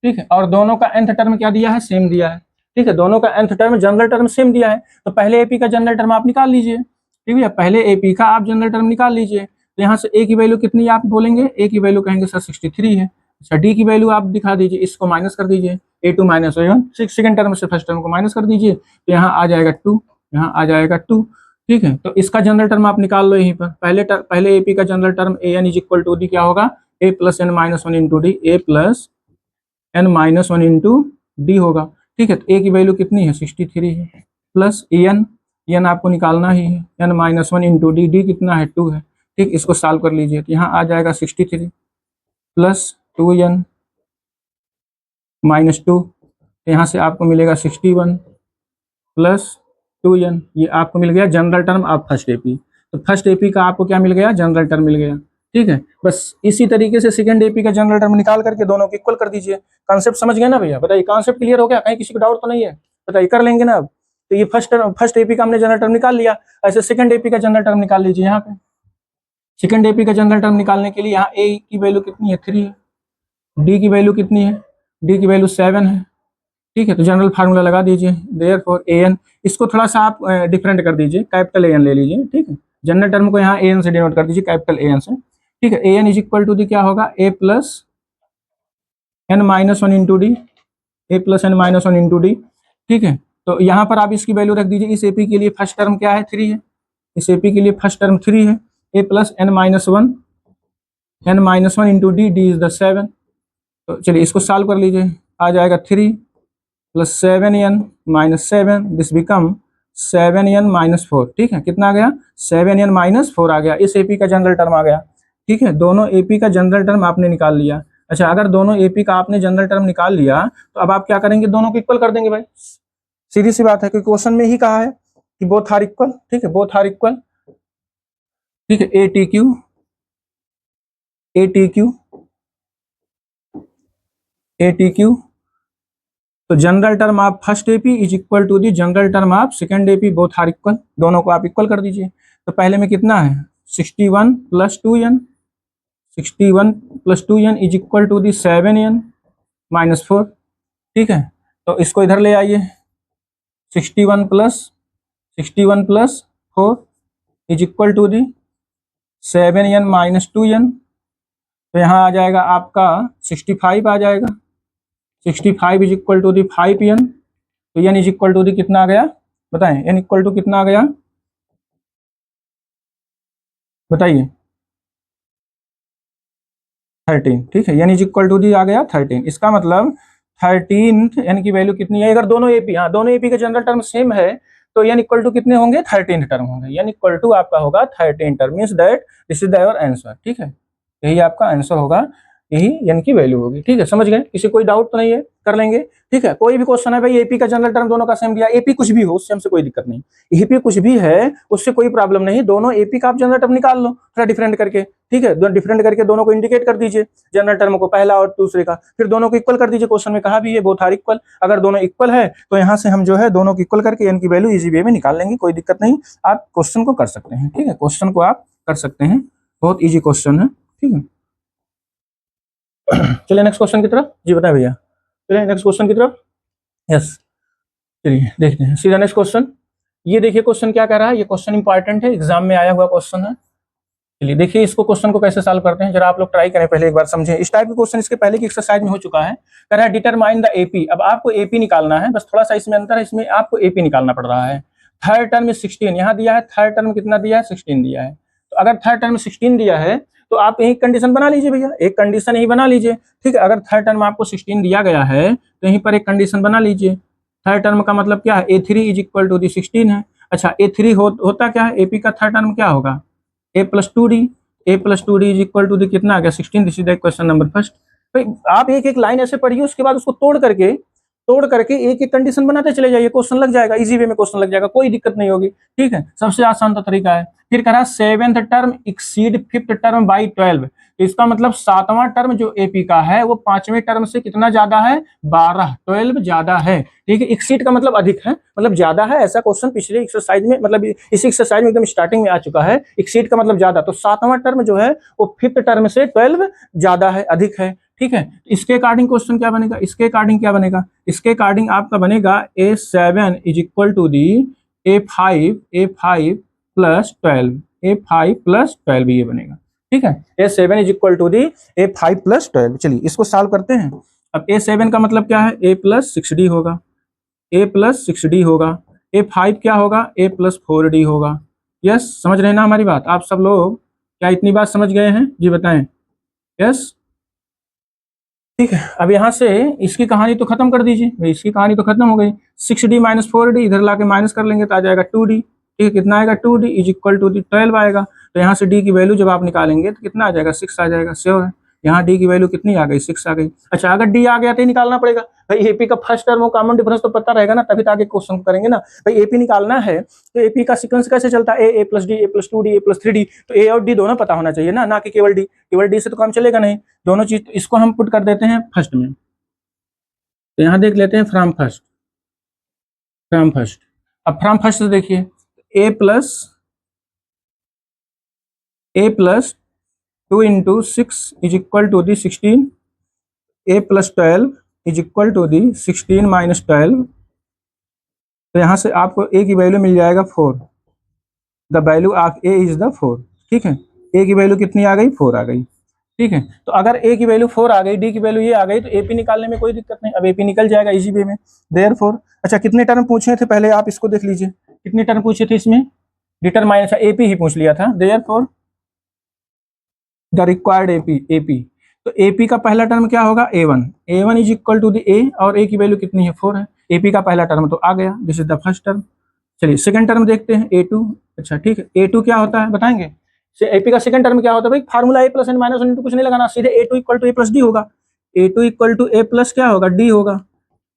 ठीक है। और दोनों का nth टर्म क्या दिया है, सेम दिया है, ठीक है। दोनों का nth term general term same दिया है, तो पहले एपी का जनरल टर्म आप निकाल लीजिए, ठीक है। पहले एपी का आप जनरल टर्म निकाल लीजिए, तो यहाँ से ए की वैल्यू कितनी आप बोलेंगे, ए की वैल्यू कहेंगे सर 63 है। अच्छा, डी की वैल्यू आप दिखा दीजिए, इसको माइनस कर दीजिए, A2 minus A1, second term से फर्स्ट टर्म को माइनस कर दीजिए, तो यहाँ आ जाएगा 2, यहाँ आ जाएगा 2, ठीक है। तो इसका जनरल टर्म आप निकाल लो यहीं पर, पहले एपी का general term a N is equal to d क्या होगा, a plus N minus 1 into d, a plus N minus 1 into d होगा, ठीक है। तो ए की वैल्यू कितनी है, 63 है, प्लस एन आपको निकालना ही है, n minus 1 into D, D कितना है 2 है, ठीक। इसको सॉल्व कर लीजिए, तो यहाँ आ जाएगा 63 प्लस 2n माइनस 2, यहाँ से आपको मिलेगा 61 प्लस 2n, ये आपको मिल गया general term of first AP. तो फर्स्ट एपी का आपको क्या मिल गया, जनरल टर्म मिल गया, ठीक है। बस इसी तरीके से सेकंड एपी का जनरल टर्म निकाल करके दोनों को इक्वल कर दीजिए। कॉन्सेप्ट समझ गए ना भैया, बताइए कॉन्सेप्ट क्लियर हो गया, कहीं किसी को डाउट तो नहीं है, बताइए कर लेंगे ना अब। तो ये फर्स्ट एपी का हमने जनरल टर्म निकाल लिया, ऐसे सेकंड एपी का जनरल टर्म निकाल लीजिए। यहाँ पे सेकंड एपी का जनरल टर्म निकालने के लिए यहाँ ए की वैल्यू कितनी है, 3 है, डी की वैल्यू कितनी है, डी की वैल्यू 7 है, ठीक है, तो जनरल फार्मूला लगा दीजिए, देयरफॉर ए एन, इसको थोड़ा सा आप डिफरेंट कर दीजिए, कैपिटल ए एन ले लीजिए, ठीक है, जनरल टर्म को यहाँ ए एन से डिनोट कर दीजिए, कैपिटल ए एन से, ठीक है। A N is equal to the क्या होगा, a plus N minus one into d, a plus N minus one into d, ठीक है। तो यहाँ पर आप इसकी वैल्यू रख दीजिए, इस एपी के लिए फर्स्ट टर्म क्या है, 3 है, इस एपी के लिए फर्स्ट टर्म 3 है, a plus N minus one into D, d is the 7। तो चलिए इसको सॉल्व कर लीजिए, आ जाएगा 3 plus 7n minus 7, this become 7n minus 4, ठीक है, कितना आ गया, 7n माइनस 4 आ गया, इस एपी का जनरल टर्म आ गया, ठीक है। दोनों एपी का जनरल टर्म आपने निकाल लिया। अच्छा, अगर दोनों एपी का आपने जनरल टर्म निकाल लिया तो अब आप क्या करेंगे, दोनों को इक्वल कर देंगे भाई, सीधी सी बात है, क्योंकि क्वेश्चन में ही कहा है कि बोथ आर इक्वल, ठीक है, बोथ आर इक्वल, ठीक है। ए टी क्यू तो general term of first AP is equal to the general term of second AP, both are equal, दोनों को आप इक्वल कर दीजिए। तो पहले में कितना है, 61 plus 2n, 61 plus 2n is equal to the 7n minus 4, ठीक है। तो इसको इधर ले आइए, 61 plus 4 is equal to the 7n minus 2n, तो यहाँ आ जाएगा आपका 65 आ जाएगा, 65 is equal to the 5n, तो n is equal to the कितना आ गया, बताएं, n इक्वल टू कितना आ गया, बताइए, 13, ठीक है, n is equal to the आ गया 13, इसका मतलब 13 n की वैल्यू कितनी है, अगर दोनों एपी, हाँ दोनों एपी के जनरल टर्म सेम है तो n इक्वल टू कितने होंगे, 13 टर्म होंगे, n इक्वल टू आपका होगा 13 term, means that this is your answer, ठीक है, यही आपका आंसर होगा, यही n की वैल्यू होगी, ठीक है, समझ गए, किसी कोई डाउट तो नहीं है, कर लेंगे, ठीक है। कोई भी क्वेश्चन है भाई, एपी का जनरल टर्म दोनों का सेम दिया, एपी कुछ भी हो उससे हमसे कोई दिक्कत नहीं, एपी कुछ भी है उससे कोई प्रॉब्लम नहीं, दोनों एपी का आप जनरल टर्म निकाल लो थोड़ा डिफरेंट करके, ठीक है, डिफरेंट करके दोनों को इंडिकेट कर दीजिए, जनरल टर्म को पहला और दूसरे का, फिर दोनों को इक्वल कर दीजिए, क्वेश्चन में कहा भी है बोथ आर इक्वल, अगर दोनों इक्वल है तो यहाँ से हम जो है दोनों को इक्वल करके n की वैल्यू इजी वे में निकाल लेंगे, कोई दिक्कत नहीं, आप क्वेश्चन को कर सकते हैं, ठीक है, क्वेश्चन को आप कर सकते हैं, बहुत ईजी क्वेश्चन है, ठीक है। चलिए नेक्स्ट क्वेश्चन की तरफ, जी बताए भैया, चलिए नेक्स्ट क्वेश्चन की तरफ, यस, चलिए देखते हैं सीधा नेक्स्ट क्वेश्चन। ये देखिए क्वेश्चन क्या कह रहा है, ये क्वेश्चन इंपॉर्टेंट है, एग्जाम में आया हुआ क्वेश्चन है। चलिए देखिए इसको, क्वेश्चन को कैसे सॉल्व करते हैं, जरा आप लोग ट्राई करें, पहले एक बार समझें, इस टाइप के क्वेश्चन इसके पहले की एक्सरसाइज में हो चुका है, कह रहा है डिटरमाइन द एपी, अब आपको एपी निकालना है, बस थोड़ा सा इसमें अंतर है, इसमें आपको एपी निकालना पड़ रहा है। थर्ड टर्म में 16 यहाँ दिया है, थर्ड टर्म कितना दिया है, 16 दिया है, तो अगर थर्ड टर्म में 16 दिया है तो आप एक कंडीशन बना लीजिए भैया, एक कंडीशन ही बना लीजिए, ठीक है, अगर थर्ड टर्म आपको 16 दिया गया है तो यहीं पर एक कंडीशन बना लीजिए, थर्ड टर्म का मतलब क्या है, A3 is equal to the 16 है। अच्छा A3 होता क्या है, एपी का थर्ड टर्म क्या होगा, a plus two D, a plus two D is equal to the कितना आ गया, 16, this is the question number first. तो आप एक एक लाइन ऐसे पढ़िए, उसके बाद उसको तोड़ करके एक एक कंडीशन बनाते चले जाइए, क्वेश्चन लग जाएगा, इजी वे में क्वेश्चन लग जाएगा, कोई दिक्कत नहीं होगी, ठीक है, सबसे आसान तरीका है। फिर कह रहा seventh term exceed fifth term by 12, तो इसका मतलब सातवां टर्म जो एपी का है वो पांचवें टर्म से कितना ज्यादा है, 12, 12 ज्यादा है, ठीक है, एक्सीड का मतलब अधिक है, मतलब ज्यादा है, ऐसा क्वेश्चन पिछले एक्सरसाइज में, मतलब इस एक्सरसाइज में एकदम स्टार्टिंग में आ चुका है, एक्सीड का मतलब ज्यादा, तो सातवां टर्म जो है वो फिफ्थ टर्म से 12 ज्यादा है, अधिक है, ठीक है। इसके अकॉर्डिंग क्वेश्चन क्या बनेगा, इसके अकॉर्डिंग क्या बनेगा, इसके अकॉर्डिंग आपका बनेगा A7 is equal to the A5 plus 12, A5 plus 12 ये बनेगा, ठीक है, A7 is equal to the A5 plus 12। चलिए इसको सॉल्व करते हैं। अब A7 का मतलब क्या है, A प्लस 6D होगा, A प्लस 6D होगा, A5 क्या होगा, A प्लस 4D होगा। यस, समझ रहे हैं ना हमारी बात, आप सब लोग क्या इतनी बात समझ गए हैं, जी बताएं, यस, ठीक है। अब यहाँ से इसकी कहानी तो खत्म कर दीजिए भाई, इसकी कहानी तो खत्म हो गई, 6D माइनस 4D इधर लाके माइनस कर लेंगे तो आ जाएगा 2D, ठीक है, कितना आएगा 2D is equal to the 12 आएगा, तो यहाँ से D की वैल्यू जब आप निकालेंगे तो कितना आ जाएगा, 6 आ जाएगा, श्योर है, यहाँ D की वैल्यू कितनी आ गई, 6 आ गई। अच्छा अगर D आ गया तो निकालना पड़ेगा भाई, एपी का फर्स्ट टर्म और कॉमन डिफरेंस तो पता रहेगा ना, तभी तो आगे क्वेश्चन करेंगे ना भाई, एपी निकालना है तो एपी का सीक्वेंस कैसे चलता है, a plus D, a plus two D, a plus 3D, तो ए और डी दोनों पता होना चाहिए ना कि केवल डी, केवल डी से तो काम चलेगा नहीं, दोनों चीज, इसको हम पुट कर देते हैं फर्स्ट में, तो यहाँ देख लेते हैं फ्रॉम फर्स्ट, अब फ्रॉम फर्स्ट से देखिए a plus 2 into 6 is equal to the 16, a plus 12 is equal to the 16 minus 12। तो यहाँ से आपको ए की वैल्यू मिल जाएगा 4। The value of A is the 4। ठीक है, ए की वैल्यू कितनी आ गई? 4 आ गई। ठीक है, तो अगर ए की वैल्यू 4 आ गई, डी की वैल्यू ये आ गई, तो एपी निकालने में कोई दिक्कत नहीं। अब एपी निकल जाएगा इजी वे में। देयरफॉर अच्छा, कितने टर्म पूछे थे पहले आप इसको देख लीजिए, कितने टर्म पूछे थे इसमें? डिटरमाइन, अच्छा एपी ही पूछ लिया था। देयरफॉर द रिक्वायर्ड एपी, तो एपी का पहला टर्म क्या होगा? ए1 is equal to the a, और ए की वैल्यू कितनी है? 4 है। एपी का पहला टर्म तो आ गया, this is the first term. चलिए सेकंड टर्म देखते हैं, ए2। अच्छा ठीक है, ए2 क्या होता है बताएंगे? एपी का सेकंड टर्म क्या होता है भाई? Formula a plus N minus one, कुछ नहीं लगाना, सीधे a two equal to a plus d होगा। ए2 इक्वल टू ए प्लस क्या होगा? डी होगा।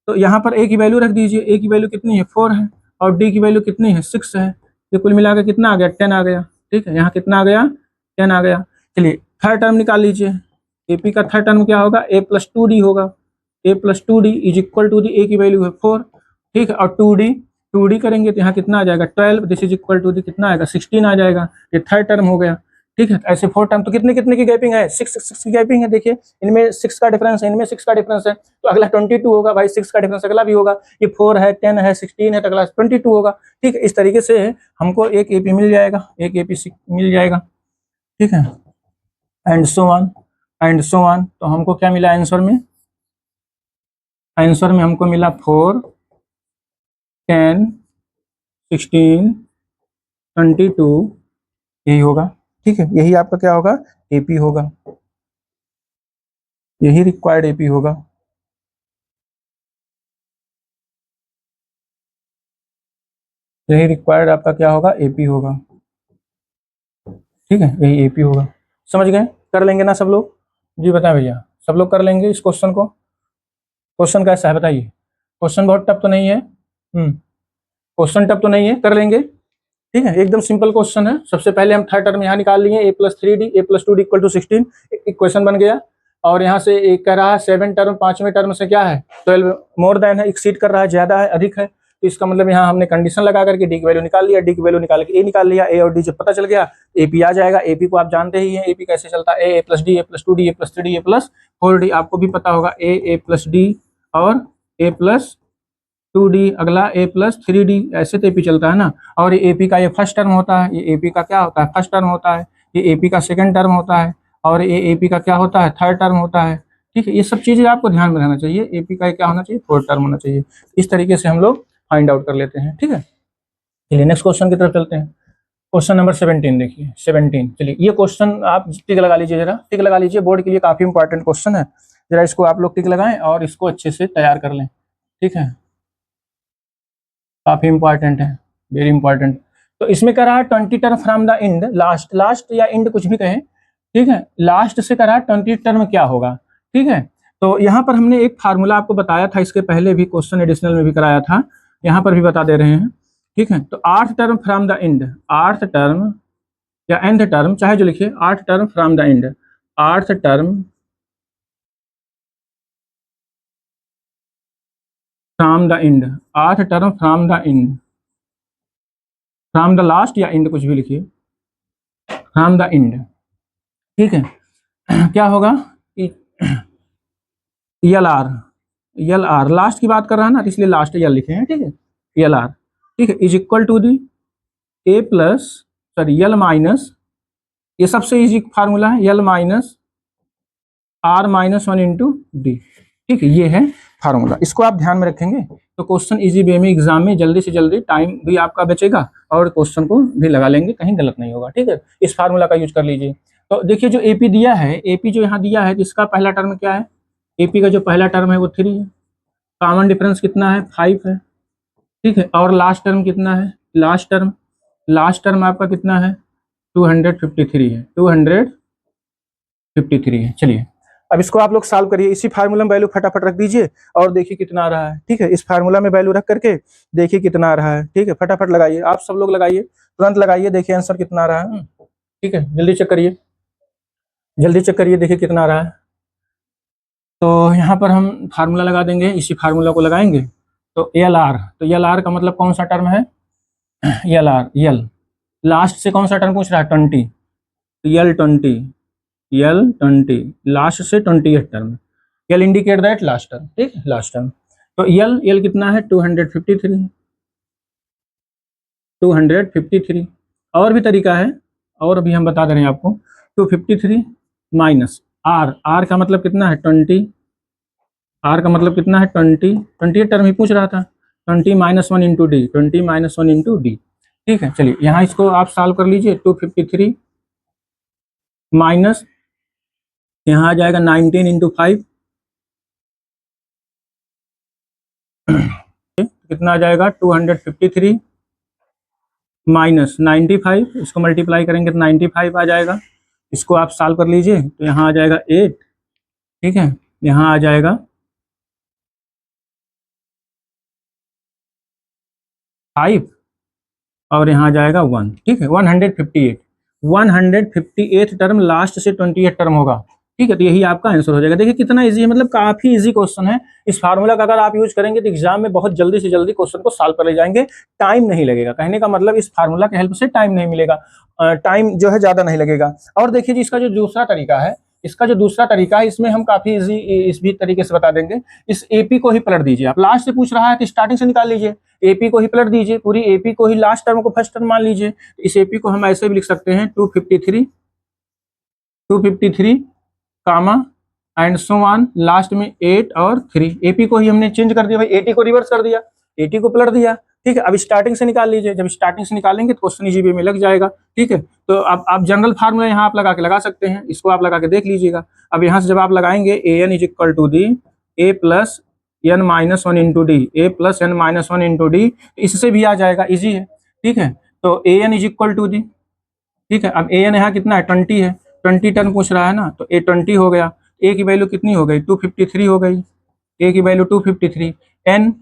तो यहाँ पर ए की वैल्यू रख दीजिए, ए की वैल्यू कितनी है? 4 है, और डी की वैल्यू कितनी है? 6 है। ये कुल मिला के कितना आ गया? 10 आ गया। ठीक है, यहाँ कितना आ गया? 10 आ गया। चलिए थर्ड टर्म निकाल लीजिए, एपी का थर्ड टर्म क्या होगा? ए प्लस टू डी होगा। A plus two D is equal to the, a की वैल्यू है 4। ठीक है, और टू डी करेंगे तो यहाँ कितना आ जाएगा? 12। This is equal to the कितना आएगा? 16 आ जाएगा। ये थर्ड टर्म हो गया। ठीक है, ऐसे फोर्थ टर्म, तो कितने कितने की गैपिंग है? 6 की गैपिंग है। देखिए इनमें 6 का डिफरेंस है, इनमें 6 का डिफरेंस है, तो अगला 22 होगा भाई। 6 का डिफरेंस अगला भी होगा। ये 4 है, 10 है, 16 है, तो अगला 22 होगा। ठीक है, इस तरीके से हमको एक एपी मिल जाएगा, एक एपी मिल जाएगा। ठीक है, and so on and so on. तो हमको क्या मिला आंसर में? आंसर में हमको मिला 4, 10, 16, 22, यही होगा। ठीक है, यही आपका क्या होगा? एपी होगा, यही रिक्वायर्ड एपी होगा। यही रिक्वायर्ड आपका क्या होगा? एपी होगा। ठीक है, यही एपी होगा। समझ गए? कर लेंगे ना सब लोग? जी बताएं भैया, सब लोग कर लेंगे इस क्वेश्चन को? क्वेश्चन कैसा है बताइए? क्वेश्चन बहुत टफ तो नहीं है? क्वेश्चन टफ तो नहीं है, कर लेंगे। ठीक है, एकदम सिंपल क्वेश्चन है। सबसे पहले हम थर्ड टर्म यहाँ निकाल लिए, ए प्लस 3डी, ए प्लस 2डी इक्वल टू 16, इक्वेशन बन गया। और यहाँ से एक कह रहा है 7 टर्म, पांचवें टर्म से क्या है? 12 मोर देन है, एक्सीड कर रहा है, ज्यादा है, अधिक है। तो इसका मतलब यहाँ हमने कंडीशन लगा करके डी की वैल्यू निकाल लिया, डी की वैल्यू निकाल के ए निकाल लिया, ए और डी जब पता चल गया एपी आ जाएगा। एपी को आप जानते ही हैं, एपी कैसे चलता है? A plus D, a plus 2डी, ए प्लस 3डी, ए प्लस 4डी। आपको भी पता होगा, ए प्लस डी और ए प्लस 2डी, अगला ए प्लस 3डी, ऐसे तो एपी चलता है ना। और ये एपी का ये फर्स्ट टर्म होता है, ये एपी का क्या होता है? फर्स्ट टर्म होता है। ये एपी का सेकंड टर्म होता है, और ये एपी का क्या होता है? थर्ड टर्म होता है। ठीक है, ये सब चीज़ें आपको ध्यान में रहना चाहिए। एपी का क्या होना चाहिए? फोर्थ टर्म होना चाहिए। इस तरीके से हम लोग फाइंड आउट कर लेते हैं। ठीक है, चलिए नेक्स्ट क्वेश्चन की तरफ चलते हैं। क्वेश्चन नंबर 17 देखिए, 17। चलिए ये क्वेश्चन आप टिक लगा लीजिए, जरा टिक लगा लीजिए, बोर्ड के लिए काफी इंपॉर्टेंट क्वेश्चन है। जरा इसको आप लोग टिक लगाएं और इसको अच्छे से तैयार कर लें। ठीक है, काफी इंपॉर्टेंट है, वेरी इंपॉर्टेंट। तो इसमें कह रहा है 20 term from the end, last, last या एंड कुछ भी कहें। ठीक है, लास्ट से कह रहा है 20 टर्म क्या होगा। ठीक है, तो यहाँ पर हमने एक फार्मूला आपको बताया था, इसके पहले भी क्वेश्चन एडिशनल में भी कराया था, यहाँ पर भी बता दे रहे हैं। ठीक है, तो 8 term from the end, 8 term या एंड टर्म, चाहे जो लिखिए, 8 term from the end, 8 term from the end, 8 term from the end, from the last या एंड कुछ भी लिखिए, फ्रॉम द एंड। ठीक है, क्या होगा? यल आर, यल आर लास्ट की बात कर रहा है ना, इसलिए लास्ट यल लिखे हैं। ठीक है, यल आर, ठीक है, is equal to the A plus, sorry l minus, ये सबसे इजी फार्मूला है, l minus r minus 1 into d. ठीक है, ये है फार्मूला, इसको आप ध्यान में रखेंगे तो क्वेश्चन इजी वे में एग्जाम में जल्दी से जल्दी टाइम भी आपका बचेगा और क्वेश्चन को भी लगा लेंगे, कहीं गलत नहीं होगा। ठीक है, इस फार्मूला का यूज कर लीजिए। तो देखिए जो एपी दिया है, एपी जो यहाँ दिया है, इसका पहला टर्म क्या है? एपी का जो पहला टर्म है वो 3 है, कॉमन डिफरेंस कितना है? 5 है। ठीक है, और लास्ट टर्म कितना है? लास्ट टर्म आपका कितना है? 253 है, 253 है। चलिए अब इसको आप लोग सॉल्व करिए, इसी फार्मूला में वैल्यू फटाफट रख दीजिए और देखिए कितना आ रहा है। ठीक है, इस फार्मूला में वैल्यू रख करके देखिए कितना आ रहा है। ठीक है, फटाफट लगाइए, आप सब लोग लगाइए, तुरंत लगाइए, देखिए आंसर कितना आ रहा है। ठीक है, जल्दी चेक करिए, जल्दी चेक करिए, देखिए कितना आ रहा है। तो यहाँ पर हम फार्मूला लगा देंगे, इसी फार्मूला को लगाएंगे। तो एल आर, तो एल आर का मतलब कौन सा टर्म है? एल आर, यल लास्ट से कौन सा टर्म पूछ रहा है? 20, यल 20, यल 20, लास्ट से 28 term. L indicate that last term, ठीक है, लास्ट टर्म। तो एल कितना है 253, 253। और भी तरीका है, और अभी हम बता दे रहे हैं आपको। 253 माइनस आर का मतलब कितना है 20, आर का मतलब कितना है 20, 20 टर्म ही पूछ रहा था। 20 - 1 इंटू डी, 20 - 1 इंटू डी, ठीक है। चलिए यहाँ इसको आप सॉल्व कर लीजिए। 253 माइनस यहाँ आ जाएगा 19 इंटू 5, कितना आ जाएगा 253 माइनस 95, इसको मल्टीप्लाई करेंगे तो 95 आ जाएगा। इसको आप सॉल्व कर लीजिए तो यहाँ आ जाएगा 8, ठीक है, यहाँ आ जाएगा 5 और यहाँ आ जाएगा 1, ठीक है। 158, 158 टर्म लास्ट से 28 टर्म होगा, ठीक है। तो यही आपका आंसर हो जाएगा। देखिए कितना इजी है, मतलब काफी इजी क्वेश्चन है। इस फार्मूला का अगर आप यूज करेंगे तो एग्जाम में बहुत जल्दी से जल्दी क्वेश्चन को सॉल्व कर ले जाएंगे, टाइम नहीं लगेगा। कहने का मतलब इस फार्मूला के हेल्प से टाइम नहीं मिलेगा, टाइम जो है ज्यादा नहीं लगेगा। और देखिए जी, इसका जो दूसरा तरीका है, इसमें हम काफी इजी इस भी तरीके से बता देंगे। इस एपी को ही पलट दीजिए आप, लास्ट से पूछ रहा है तो स्टार्टिंग से निकाल लीजिए। एपी को ही पलट दीजिए, पूरी एपी को ही लास्ट टर्म को फर्स्ट टर्म मान लीजिए। इस एपी को हम ऐसे भी लिख सकते हैं 253 comma and so on, last में 8 और 3। एपी को ही हमने चेंज कर दिया भाई, एटी को रिवर्स कर दिया, एटी को पलट दिया, ठीक है। अब स्टार्टिंग से निकाल लीजिए, जब स्टार्टिंग से निकालेंगे तो क्वेश्चन इजी वे में लग जाएगा, ठीक है। तो अब आप जनरल फार्मूला यहाँ आप लगा सकते हैं, इसको आप लगा के देख लीजिएगा। अब यहाँ से जब आप लगाएंगे an is equal to the a plus n minus 1 into d, a plus n minus 1 into d, इससे भी आ जाएगा, इजी है, ठीक है। तो an is equal to the, ठीक है। अब an यहाँ कितना है 20 है, 20 टर्म पूछ रहा है ना, तो a 20 हो गया। a की वैल्यू कितनी हो गई 253 हो गई, a की वैल्यू 253। n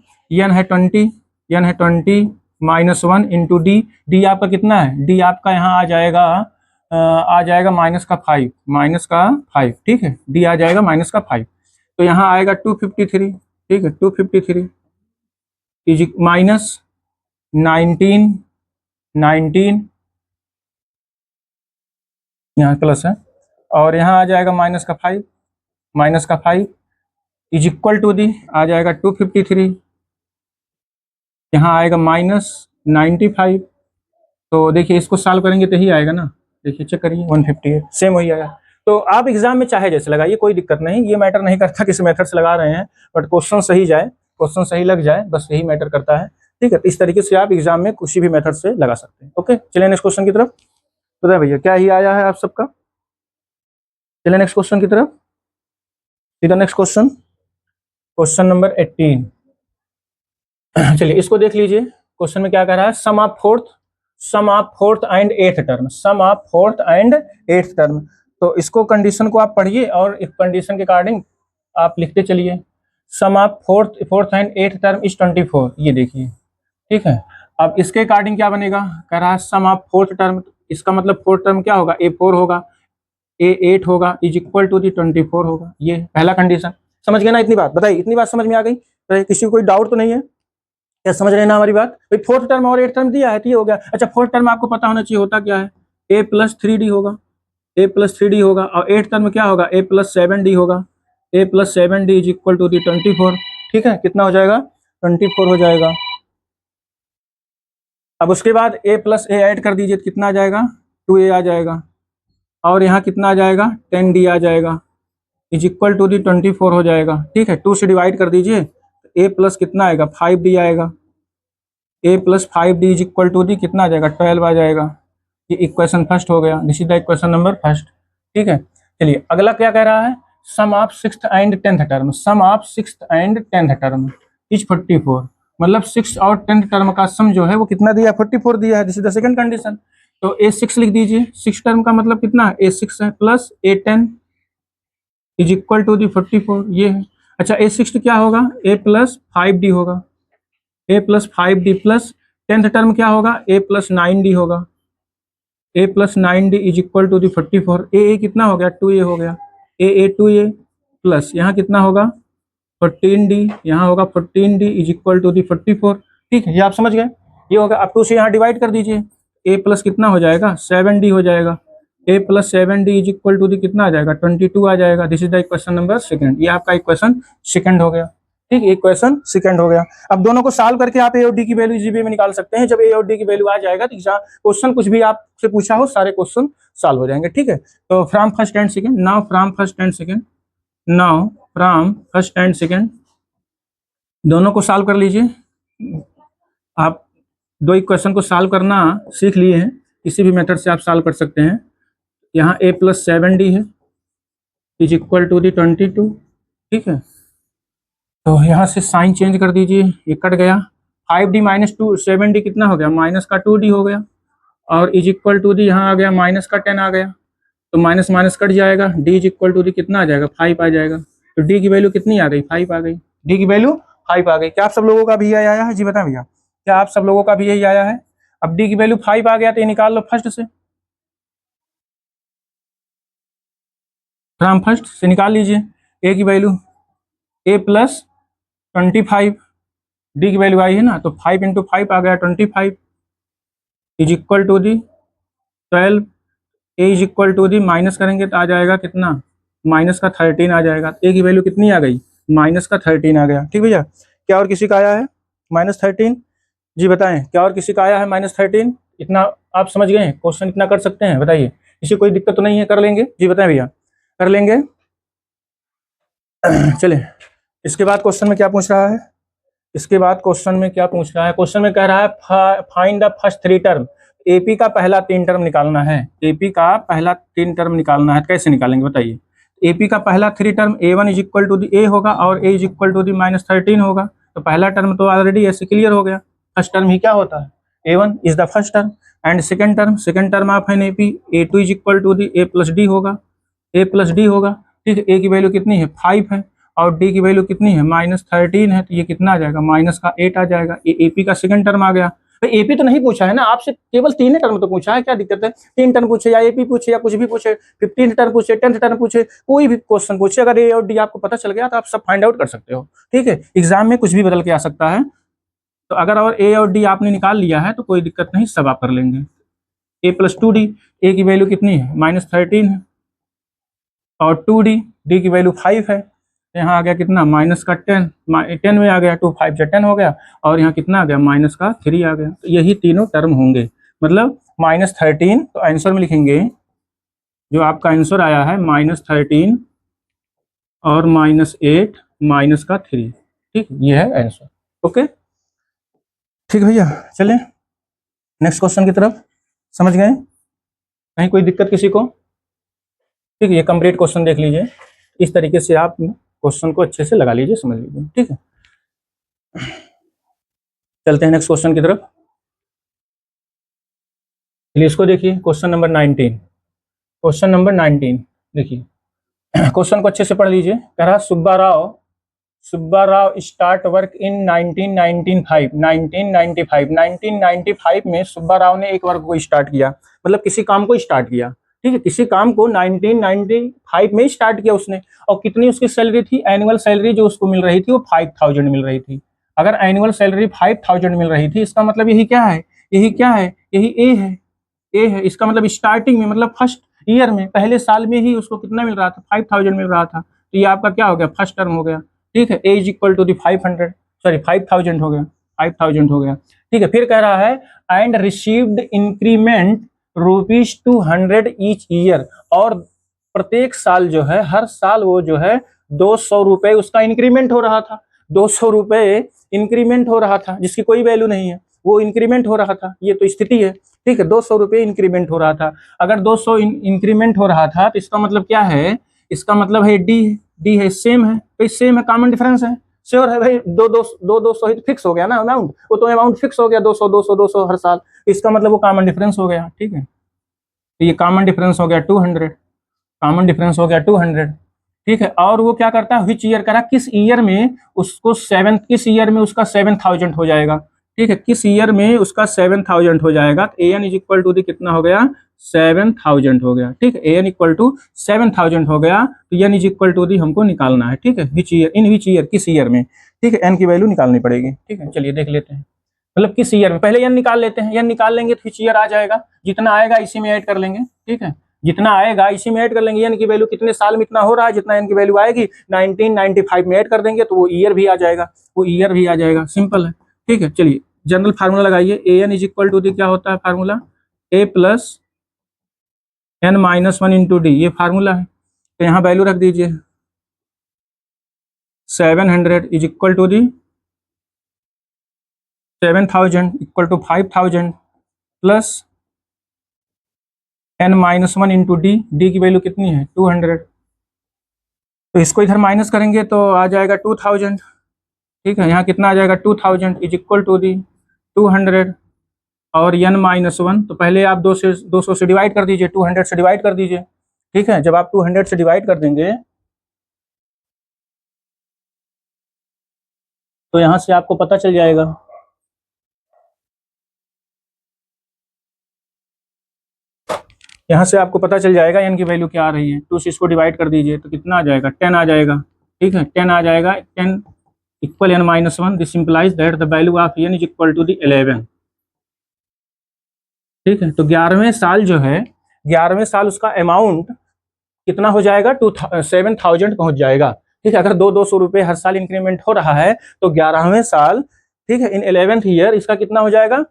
है 20, n है 20 माइनस 1 इंटू डी, डी आपका कितना है, डी आपका यहाँ आ जाएगा माइनस का 5, ठीक है। डी आ जाएगा माइनस का 5, तो यहाँ आएगा 253, ठीक है। 253 इज माइनस 19 यहाँ प्लस है, और यहाँ आ जाएगा माइनस का 5 इज इक्वल टू दी आ जाएगा 253, यहाँ आएगा माइनस 95। तो देखिए इसको सॉल्व करेंगे तो ही आएगा ना, देखिए चेक करिए 158 सेम वही आया। तो आप एग्जाम में चाहे जैसे लगाइए, कोई दिक्कत नहीं, ये मैटर नहीं करता किस मेथड से लगा रहे हैं, बट क्वेश्चन सही जाए, क्वेश्चन सही लग जाए, बस यही मैटर करता है, ठीक है। तो इस तरीके से आप एग्जाम में किसी भी मेथड से लगा सकते हैं। ओके, चलिए नेक्स्ट क्वेश्चन की तरफ। बताए भैया क्या ही आया है आप सबका, चलिए नेक्स्ट क्वेश्चन की तरफ। सीधा नेक्स्ट क्वेश्चन, क्वेश्चन नंबर 18। चलिए इसको देख लीजिए, क्वेश्चन में क्या कह रहा है, sum of fourth and eighth term, sum of fourth and eighth term. तो इसको कंडीशन को आप पढ़िए और इस कंडीशन के अकॉर्डिंग आप लिखते चलिए। Sum of fourth and eighth term is 24, ये देखिए, ठीक है। अब इसके अकॉर्डिंग क्या बनेगा, कह रहा है सम ऑफ फोर्थ टर्म, इसका मतलब फोर्थ टर्म क्या होगा, A4 होगा, A8 होगा, इज इक्वल टू दी 24 होगा। ये पहला कंडीशन, समझ गए ना इतनी बात, बताइए इतनी बात समझ में आ गई, तो किसी को कोई डाउट तो नहीं है, क्या समझ रहे हैं ना हमारी बात भाई। फोर्थ टर्म और एट टर्म दिया है तो ये हो गया। अच्छा फोर्थ टर्म आपको पता होना चाहिए होता क्या है, a प्लस 3d होगा, और एट टर्म क्या होगा, a प्लस 7d होगा, a plus 7d is equal to the 24, ठीक है। कितना हो जाएगा 24 हो जाएगा। अब उसके बाद a प्लस a ऐड कर दीजिए, कितना आ जाएगा 2a आ जाएगा, और यहाँ कितना आ जाएगा 10d आ जाएगा, इज इक्वल टू दी 24 हो जाएगा, ठीक है। 2 से डिवाइड कर दीजिए, a प्लस कितना आएगा 5d आएगा, a plus 5d is equal to the कितना आ जाएगा 12 आ जाएगा। ये इक्वेशन फर्स्ट हो गया, this is the equation number first, ठीक है। चलिए अगला क्या कह रहा है, sum of sixth and tenth term, sum of sixth and tenth term is 44, मतलब 6 और 10th टर्म का सम जो है वो कितना दिया 44 दिया है, this is the second condition. तो a6 लिख दीजिए, 6 टर्म का मतलब कितना है a6 है, plus a10 is equal to the 44, ये है। अच्छा a6 क्या होगा, a प्लस 5d होगा, a plus 5d plus 10th term क्या होगा a प्लस 9d होगा, a plus 9d is equal to the 44, a कितना हो गया 2a हो गया, a 2a प्लस यहाँ कितना होगा 14d, यहाँ होगा 14d is equal to the 44, ठीक है। ये आप समझ गए, ये होगा। अब 2 से यहाँ डिवाइड कर दीजिए, a प्लस कितना हो जाएगा 7d हो जाएगा, a+7d is equal to the कितना आ जाएगा 22 आ जाएगा। This is the equation number second. ये आपका इक्वेशन सेकंड हो गया। ठीक है, इक्वेशन सेकंड हो गया। अब दोनों को सॉल्व करके आप ए और डी की वैल्यू जीबी में निकाल सकते हैं। जब ए और डी की वैल्यू आ जाएगा तो क्वेश्चन कुछ भी आपसे पूछा हो सारे क्वेश्चन सॉल्व हो जाएंगे। ठीक है, तो from first and second, now from first and second, now from first and second दोनों को सॉल्व कर लीजिए। आप दो इक्वेशन को सॉल्व करना सीख लिए हैं, किसी भी मेथड से आप सॉल्व कर सकते हैं। यहाँ a+7d है इज इक्वल टू दी 22। ठीक है, तो यहाँ से साइन चेंज कर दीजिए, ये कट गया। 5d माइनस 7d कितना हो गया, माइनस का 2d हो गया। और इज इक्वल टू दी यहाँ आ गया माइनस का 10 आ गया, तो माइनस माइनस कट जाएगा। d is equal to the कितना आ जाएगा, 5 आ जाएगा। तो d की वैल्यू कितनी आ गई, 5 आ गई। d की वैल्यू 5 आ गई। क्या आप सब लोगों का भी यही आया है? जी बताएं भैया, क्या आप सब लोगों का भी यही आया है? अब d की वैल्यू 5 आ गया तो ये निकाल लो फर्स्ट से, फ्रॉम फर्स्ट से निकाल लीजिए। a की वैल्यू a+25, d की वैल्यू आई है ना, तो 5 × 5 आ गया 25 is equal to the 12। a is equal to the minus करेंगे तो आ जाएगा कितना, माइनस का 13 आ जाएगा। a की वैल्यू कितनी आ गई, माइनस का 13 आ गया। ठीक भैया, क्या और किसी का आया है -13? जी बताएं, क्या और किसी का आया है -13? इतना आप समझ गए, क्वेश्चन इतना कर सकते हैं? बताइए, किसी कोई दिक्कत तो नहीं है, कर लेंगे? जी बताएं भैया, कर लेंगे? चलिए, इसके बाद क्वेश्चन में क्या पूछ रहा है? इसके बाद क्वेश्चन में क्या पूछ रहा है? क्वेश्चन में कह रहा है find the first 3 term. AP का पहला 3 टर्म निकालना है। एपी का पहला 3 टर्म निकालना है, कैसे निकालेंगे बताइए? एपी का पहला 3 term a1 is equal to the a होगा और a is equal to the -13 होगा। तो पहला टर्म तो ऑलरेडी ऐसे क्लियर हो गया, फर्स्ट टर्म ही क्या होता है, a1 is the first term. And second term of N AP a2 is equal to the a+d होगा, a+d होगा। ठीक है, a की वैल्यू कितनी है, 5 है, और d की वैल्यू कितनी है, -13 है, तो ये कितना आ जाएगा, माइनस का 8 आ जाएगा। ये एपी का सेकंड टर्म आ गया। तो एपी तो नहीं पूछा है ना आपसे, केवल 3 टर्म तो पूछा है, क्या दिक्कत है? 3 टर्म पूछे या एपी पूछे या कुछ भी पूछे, 15 टर्म पूछे, 10 टर्म पूछे, कोई भी क्वेश्चन पूछे, अगर ए और डी आपको पता चल गया तो आप सब फाइंड आउट कर सकते हो। ठीक है, एग्जाम में कुछ भी बदल के आ सकता है, तो अगर और ए और डी आपने निकाल लिया है तो कोई दिक्कत नहीं, सब आप कर लेंगे। a+2d, a की वैल्यू कितनी है, -13 है, और 2d, d की वैल्यू 5 है। यहाँ आ गया कितना, माइनस का 10 में आ गया, 2 5 से 10 हो गया, और यहाँ कितना आ गया, माइनस का 3 आ गया। तो यही तीनों टर्म होंगे, मतलब -13। तो आंसर में लिखेंगे, जो आपका आंसर आया है -13 और -8 माइनस का 3। ठीक, ये है आंसर। ओके, ठीक भैया, चलें नेक्स्ट क्वेश्चन की तरफ। समझ गए? कहीं कोई दिक्कत किसी को? ठीक है, ये कंप्लीट क्वेश्चन देख लीजिए, इस तरीके से आप क्वेश्चन को अच्छे से लगा लीजिए, समझ लीजिए। ठीक है, चलते हैं नेक्स्ट क्वेश्चन की तरफ। चलिए इसको देखिए, क्वेश्चन नंबर 19। क्वेश्चन नंबर 19 देखिए, क्वेश्चन को अच्छे से पढ़ लीजिए। कह रहा Subba Rao start work in 1995 में सुब्बा राव ने एक वर्क को स्टार्ट किया, मतलब किसी काम को स्टार्ट किया। ठीक है, किसी काम को 1995 में स्टार्ट किया उसने, और कितनी उसकी सैलरी थी, एनुअल सैलरी जो उसको मिल रही थी वो 5000 मिल रही थी। अगर एनुअल सैलरी 5000 मिल रही थी, इसका मतलब यही क्या है, यही क्या है, यही ए है, ए है। इसका मतलब स्टार्टिंग में, मतलब फर्स्ट ईयर में, पहले साल में ही उसको कितना मिल रहा था, 5000 मिल रहा था। तो ये आपका क्या हो गया, फर्स्ट टर्म हो गया। ठीक है, ए इज इक्वल टू दी 5000 हो गया, 5000 हो गया। ठीक है, फिर कह रहा है and received increment ₹200 each year, और प्रत्येक साल जो है, हर साल वो जो है 200 रुपए उसका इंक्रीमेंट हो रहा था। 200 रुपए इंक्रीमेंट हो रहा था, जिसकी कोई वैल्यू नहीं है, वो इंक्रीमेंट हो रहा था, ये तो स्थिति है। ठीक है, 200 रुपये इंक्रीमेंट हो रहा था। अगर 200 इंक्रीमेंट हो रहा था तो इसका मतलब क्या है, इसका मतलब है डी है, सेम है, तो सेम है, कॉमन डिफरेंस है। श्योर है भाई, 200 ही फिक्स हो गया ना अमाउंट, वो तो अमाउंट फिक्स हो गया, 200 हर साल, इसका मतलब वो कॉमन डिफरेंस हो गया। ठीक है, तो ये कॉमन डिफरेंस हो गया 200, कॉमन डिफरेंस हो गया 200। ठीक है, और वो क्या करता है, विच ईयर करा, किस ईयर में उसको किस ईयर में उसका 7000 हो जाएगा। ठीक है, किस ईयर में उसका 7000 हो जाएगा, तो a N is equal to the कितना हो गया, 7000 हो गया। ठीक है, ए एन इक्वल टू 7000 हो गया, तो n is equal to the हमको निकालना है। ठीक है, which year, in which year, किस ईयर में। ठीक है, एन की वैल्यू निकालनी पड़ेगी। ठीक है, चलिए देख लेते हैं, मतलब किस ईयर में, पहले एन निकाल लेते हैं, एन निकाल लेंगे तो विच ईयर आ जाएगा, जितना आएगा इसी में ऐड कर लेंगे। ठीक है, जितना आएगा इसी में ऐड कर लेंगे। एन की वैल्यू कितने साल में इतना हो रहा है, जितना एन की वैल्यू आएगी 1995 में ऐड कर देंगे तो वो ईयर भी आ जाएगा, वो ईयर भी आ जाएगा। सिंपल है, ठीक है। चलिए जनरल फार्मूला लगाइए। A N is equal to the क्या होता है formula, a plus N minus one into D, ये फार्मूला है। तो यहाँ वैल्यू रख दीजिए 700 is equal to the 7000 equal to 5000 plus N minus one into D, D की वैल्यू कितनी है 200। तो इसको इधर माइनस करेंगे तो आ जाएगा 2000, ठीक है। यहाँ कितना आ जाएगा 2000 इज इक्वल टू दी 200 और एन माइनस वन, तो पहले आप 200 से डिवाइड कर दीजिए, 200 से डिवाइड कर दीजिए, ठीक है। जब आप 200 से डिवाइड कर देंगे तो यहाँ से आपको पता चल जाएगा, यहाँ से आपको पता चल जाएगा एन की वैल्यू क्या आ रही है। 2 से इसको डिवाइड कर दीजिए तो कितना आ जाएगा 10 आ जाएगा, ठीक है। 10 आ जाएगा, 10 equal n minus one, this implies that the value of n is equal to the 11, ठीक है। तो 11वें साल जो है, 11वें साल उसका अमाउंट कितना हो जाएगा 7000 पहुंच जाएगा, ठीक है। अगर 200 रुपये हर साल इंक्रीमेंट हो रहा है तो 11वें साल, ठीक है, इन 11th ईयर इसका कितना हो जाएगा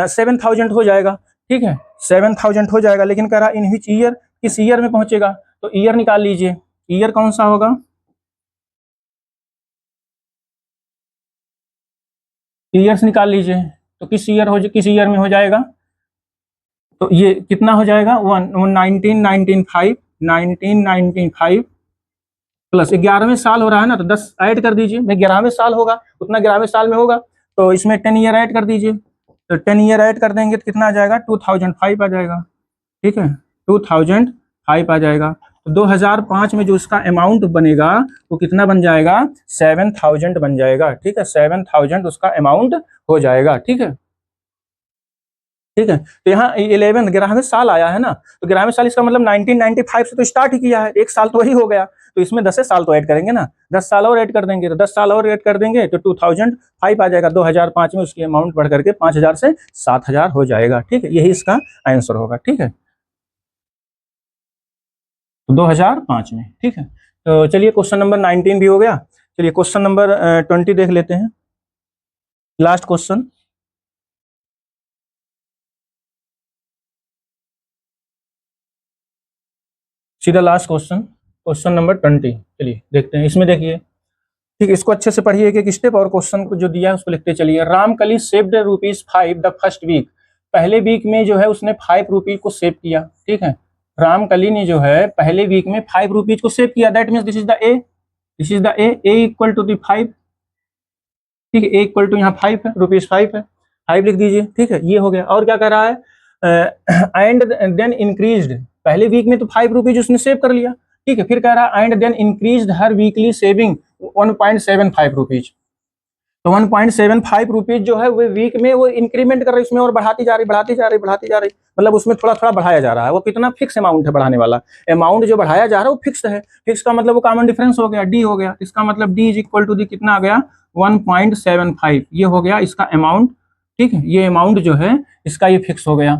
7000 हो जाएगा, ठीक है। 7000 हो जाएगा, लेकिन कह रहा इन विच ईयर, किस ईयर में पहुंचेगा, तो ईयर निकाल लीजिए। ईयर कौन सा होगा, ईयर्स निकाल लीजिए। तो किस ईयर में हो जाएगा, तो ये कितना हो जाएगा 1995 प्लस 11वें साल हो रहा है ना, तो 10 ऐड कर दीजिए। मैं 11वें साल होगा उतना 11वें साल में होगा, तो इसमें 10 ईयर ऐड कर दीजिए। तो 10 ईयर ऐड कर देंगे तो कितना आ जाएगा 2005 आ जाएगा, ठीक है। 2005 आ जाएगा। तो 2005 में जो उसका अमाउंट बनेगा वो कितना बन जाएगा 7000 बन जाएगा, ठीक है। 7000 उसका अमाउंट हो जाएगा, ठीक है, ठीक है। तो यहाँ 11वें साल आया है ना, तो 11वें साल इसका मतलब 1995 से तो स्टार्ट ही किया है, एक साल तो वही हो गया, तो इसमें 10 साल तो ऐड करेंगे ना, 10 साल और ऐड कर देंगे, तो 10 साल और ऐड कर देंगे तो 2005 आ जाएगा। 2005 में उसकी अमाउंट बढ़ करके 5000 से 7000 हो जाएगा, ठीक है। यही इसका आंसर होगा, ठीक है। तो 2005 में, ठीक है। तो चलिए क्वेश्चन नंबर 19 भी हो गया। चलिए क्वेश्चन नंबर 20 देख लेते हैं, लास्ट क्वेश्चन। सीधा लास्ट क्वेश्चन, क्वेश्चन नंबर 20। चलिए देखते हैं, इसमें देखिए, ठीक है, इसको अच्छे से पढ़िए एक एक स्टेप, और क्वेश्चन को जो दिया है उसको लिखते चलिए। Ramkali saved ₹5 the first week, पहले वीक में जो है उसने 5 रुपीज को सेव किया, ठीक है। रामकली ने जो है पहले वीक में 5 रुपीज को सेव किया, that means this is the a, this is the a equal to the 5, ठीक है। ए इक्वल टू यहाँ 5 है, ₹5 है, 5 लिख दीजिए, ठीक है। ये हो गया। और क्या कह रहा है, एंड देन इंक्रीज्ड, पहले वीक में तो 5 रुपीज उसने सेव कर लिया, ठीक है। फिर कह रहा है and then increased her weekly saving 1.75 rupees, तो 1.75 रुपीज जो है वो वीक में वो इंक्रीमेंट कर रही है, उसमें और बढ़ाती जा रही, बढ़ाती जा रही, बढ़ाती जा रही, मतलब उसमें थोड़ा थोड़ा बढ़ाया जा रहा है। वो कितना फिक्स अमाउंट है बढ़ाने वाला, अमाउंट जो बढ़ाया जा रहा है वो फिक्स है। फिक्स का मतलब वो कॉमन डिफरेंस हो गया, डी हो गया। इसका मतलब d is equal to the कितना आ गया 1.75, ये हो गया इसका अमाउंट, ठीक है। ये अमाउंट जो है इसका ये फिक्स हो गया,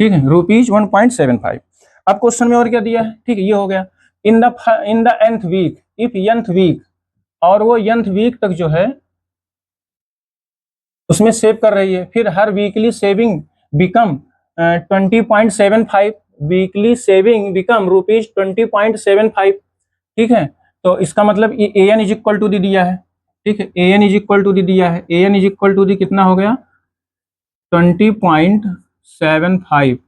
ठीक है, ₹1.75। अब क्वेश्चन में और क्या दिया है, ठीक है, ये हो गया। In the nth week, if nth week, और वो nth वीक तक जो है उसमें सेव कर रही है, फिर हर weekly saving become 20.75, weekly saving become ₹20.75, ठीक है। तो इसका मतलब a N is equal to the दिया है, ठीक है। A N is equal to the दिया है, A N is equal to the कितना हो गया 20.75,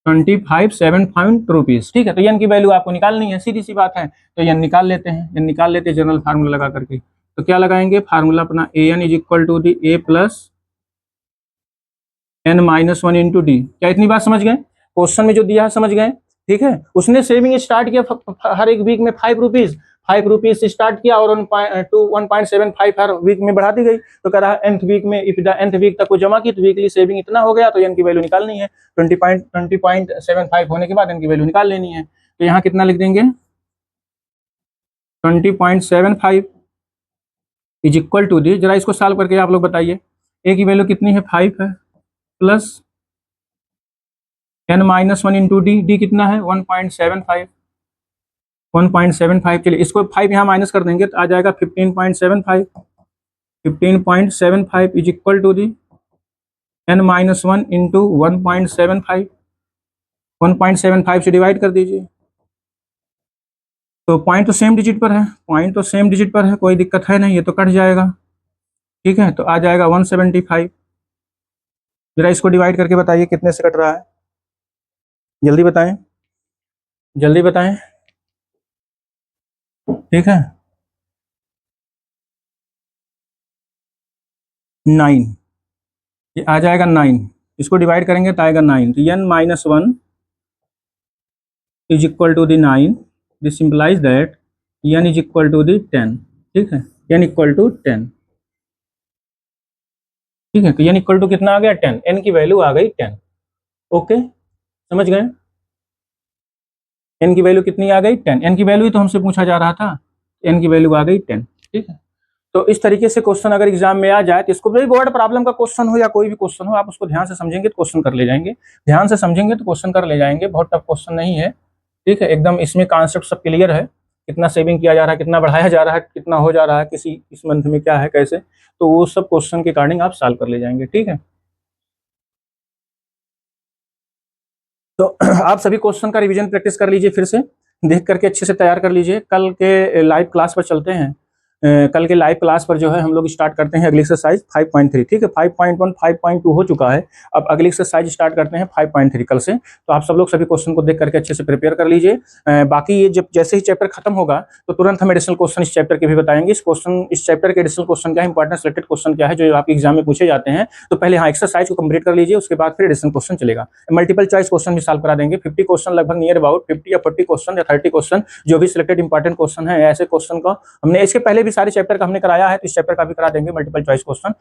2575 रुपीज, ठीक है। तो एन की वैल्यू आपको निकालनी है, सीधी सी बात है। तो एन निकाल लेते हैं, एन निकाल लेते हैं जनरल फार्मूला लगा करके। तो क्या लगाएंगे फार्मूला अपना, a N is equal to the A plus N minus one into d. क्या इतनी बात समझ गए, क्वेश्चन में जो दिया है समझ गए, ठीक है। उसने सेविंग स्टार्ट किया हर एक वीक में 5 रुपीज से स्टार्ट किया और 1.75 हर वीक में बढ़ाती गई। तो कह रहा है nth वीक में, इफ द nth वीक तक को जमा की तो वीकली सेविंग इतना हो गया, तो एन की वैल्यू निकालनी है। 20.75 होने के बाद एन की वैल्यू निकाल लेनी है। तो यहाँ कितना लिख देंगे 20.75 इज इक्वल टू दी, जरा इसको सॉल्व करके आप लोग बताइए, ए की वैल्यू कितनी है 5 है, plus n-1 into D, D कितना है 1.75, 1.75। चलिए इसको 5 यहाँ माइनस कर देंगे तो आ जाएगा 15.75, 15.75 is equal to the n-1 into 1.75, 1.75 से डिवाइड कर दीजिए। तो पॉइंट तो सेम डिजिट पर है, पॉइंट तो सेम डिजिट पर है, कोई दिक्कत है नहीं, ये तो कट जाएगा। ठीक है, तो आ जाएगा 175। जरा इसको डिवाइड करके बताइए कितने से कट रहा है, जल्दी बताएं, जल्दी बताएं। ठीक है 9, ये आ जाएगा 9, इसको डिवाइड करेंगे तो आएगा 9, तो n-1 is equal to the 9, this implies that n is equal to the 10। ठीक है, n इक्वल टू 10। ठीक है, तो n इक्वल टू कितना आ गया 10, n की वैल्यू आ गई 10। ओके, समझ गए, n की वैल्यू कितनी आ गई 10, n की वैल्यू ही तो हमसे पूछा जा रहा था, n की वैल्यू आ गई 10। ठीक है, तो इस तरीके से क्वेश्चन अगर एग्जाम में आ जाए तो इसको भी बोर्ड प्रॉब्लम का क्वेश्चन हो या कोई भी क्वेश्चन हो, आप उसको ध्यान से समझेंगे तो क्वेश्चन कर ले जाएंगे, ध्यान से समझेंगे तो क्वेश्चन कर ले जाएंगे, बहुत टफ क्वेश्चन नहीं है। ठीक है, एकदम इसमें कॉन्सेप्ट सब क्लियर है, कितना सेविंग किया जा रहा है, कितना बढ़ाया जा रहा है, कितना हो जा रहा है, किसी इस मंथ में क्या है कैसे, तो वो सब क्वेश्चन के अकॉर्डिंग आप सॉल्व कर ले जाएंगे। ठीक है, तो आप सभी क्वेश्चन का रिवीजन प्रैक्टिस कर लीजिए, फिर से देख करके अच्छे से तैयार कर लीजिए। कल के लाइव क्लास पर चलते हैं, कल के लाइव क्लास पर जो है हम लोग स्टार्ट करते हैं अगली एक्सरसाइज 5.3। ठीक है, 5.1 5.2 हो चुका है, अब अगली एक्सरसाइज स्टार्ट करते हैं 5.3 कल से। तो आप सब लोग सभी क्वेश्चन को देख करके अच्छे से प्रिपेयर कर लीजिए। बाकी ये जब जैसे ही चैप्टर खत्म होगा तो तुरंत हम एडिशनल क्वेश्चन इस चैप्टर के भी बताएंगे। इस चैप्टर के एडिशनल क्वेश्चन क्या है, इंपॉर्टेंट सिलेक्टेड क्वेश्चन क्या है जो आपके एग्जाम में पूछे जाते हैं, तो पहले हाँ एक्सरसाइज को कंप्लीट कर लीजिए, उसके बाद फिर एडिशनल क्वेश्चन चलेगा। मल्टीपल चॉइस क्वेश्चन भी सॉल्व करा देंगे, 50 क्वेश्चन लगभग नियर अबाउट 50 या 40 क्वेश्चन या 30 क्वेश्चन जो भी सिलेक्टेड इंपॉर्टेंट क्वेश्चन है, ऐसे क्वेश्चन को हमने इसके पहले भी सारे चैप्टर का हमने कराया है, तो इस चैप्टर का भी करा देंगे मल्टीपल चॉइस क्वेश्चन।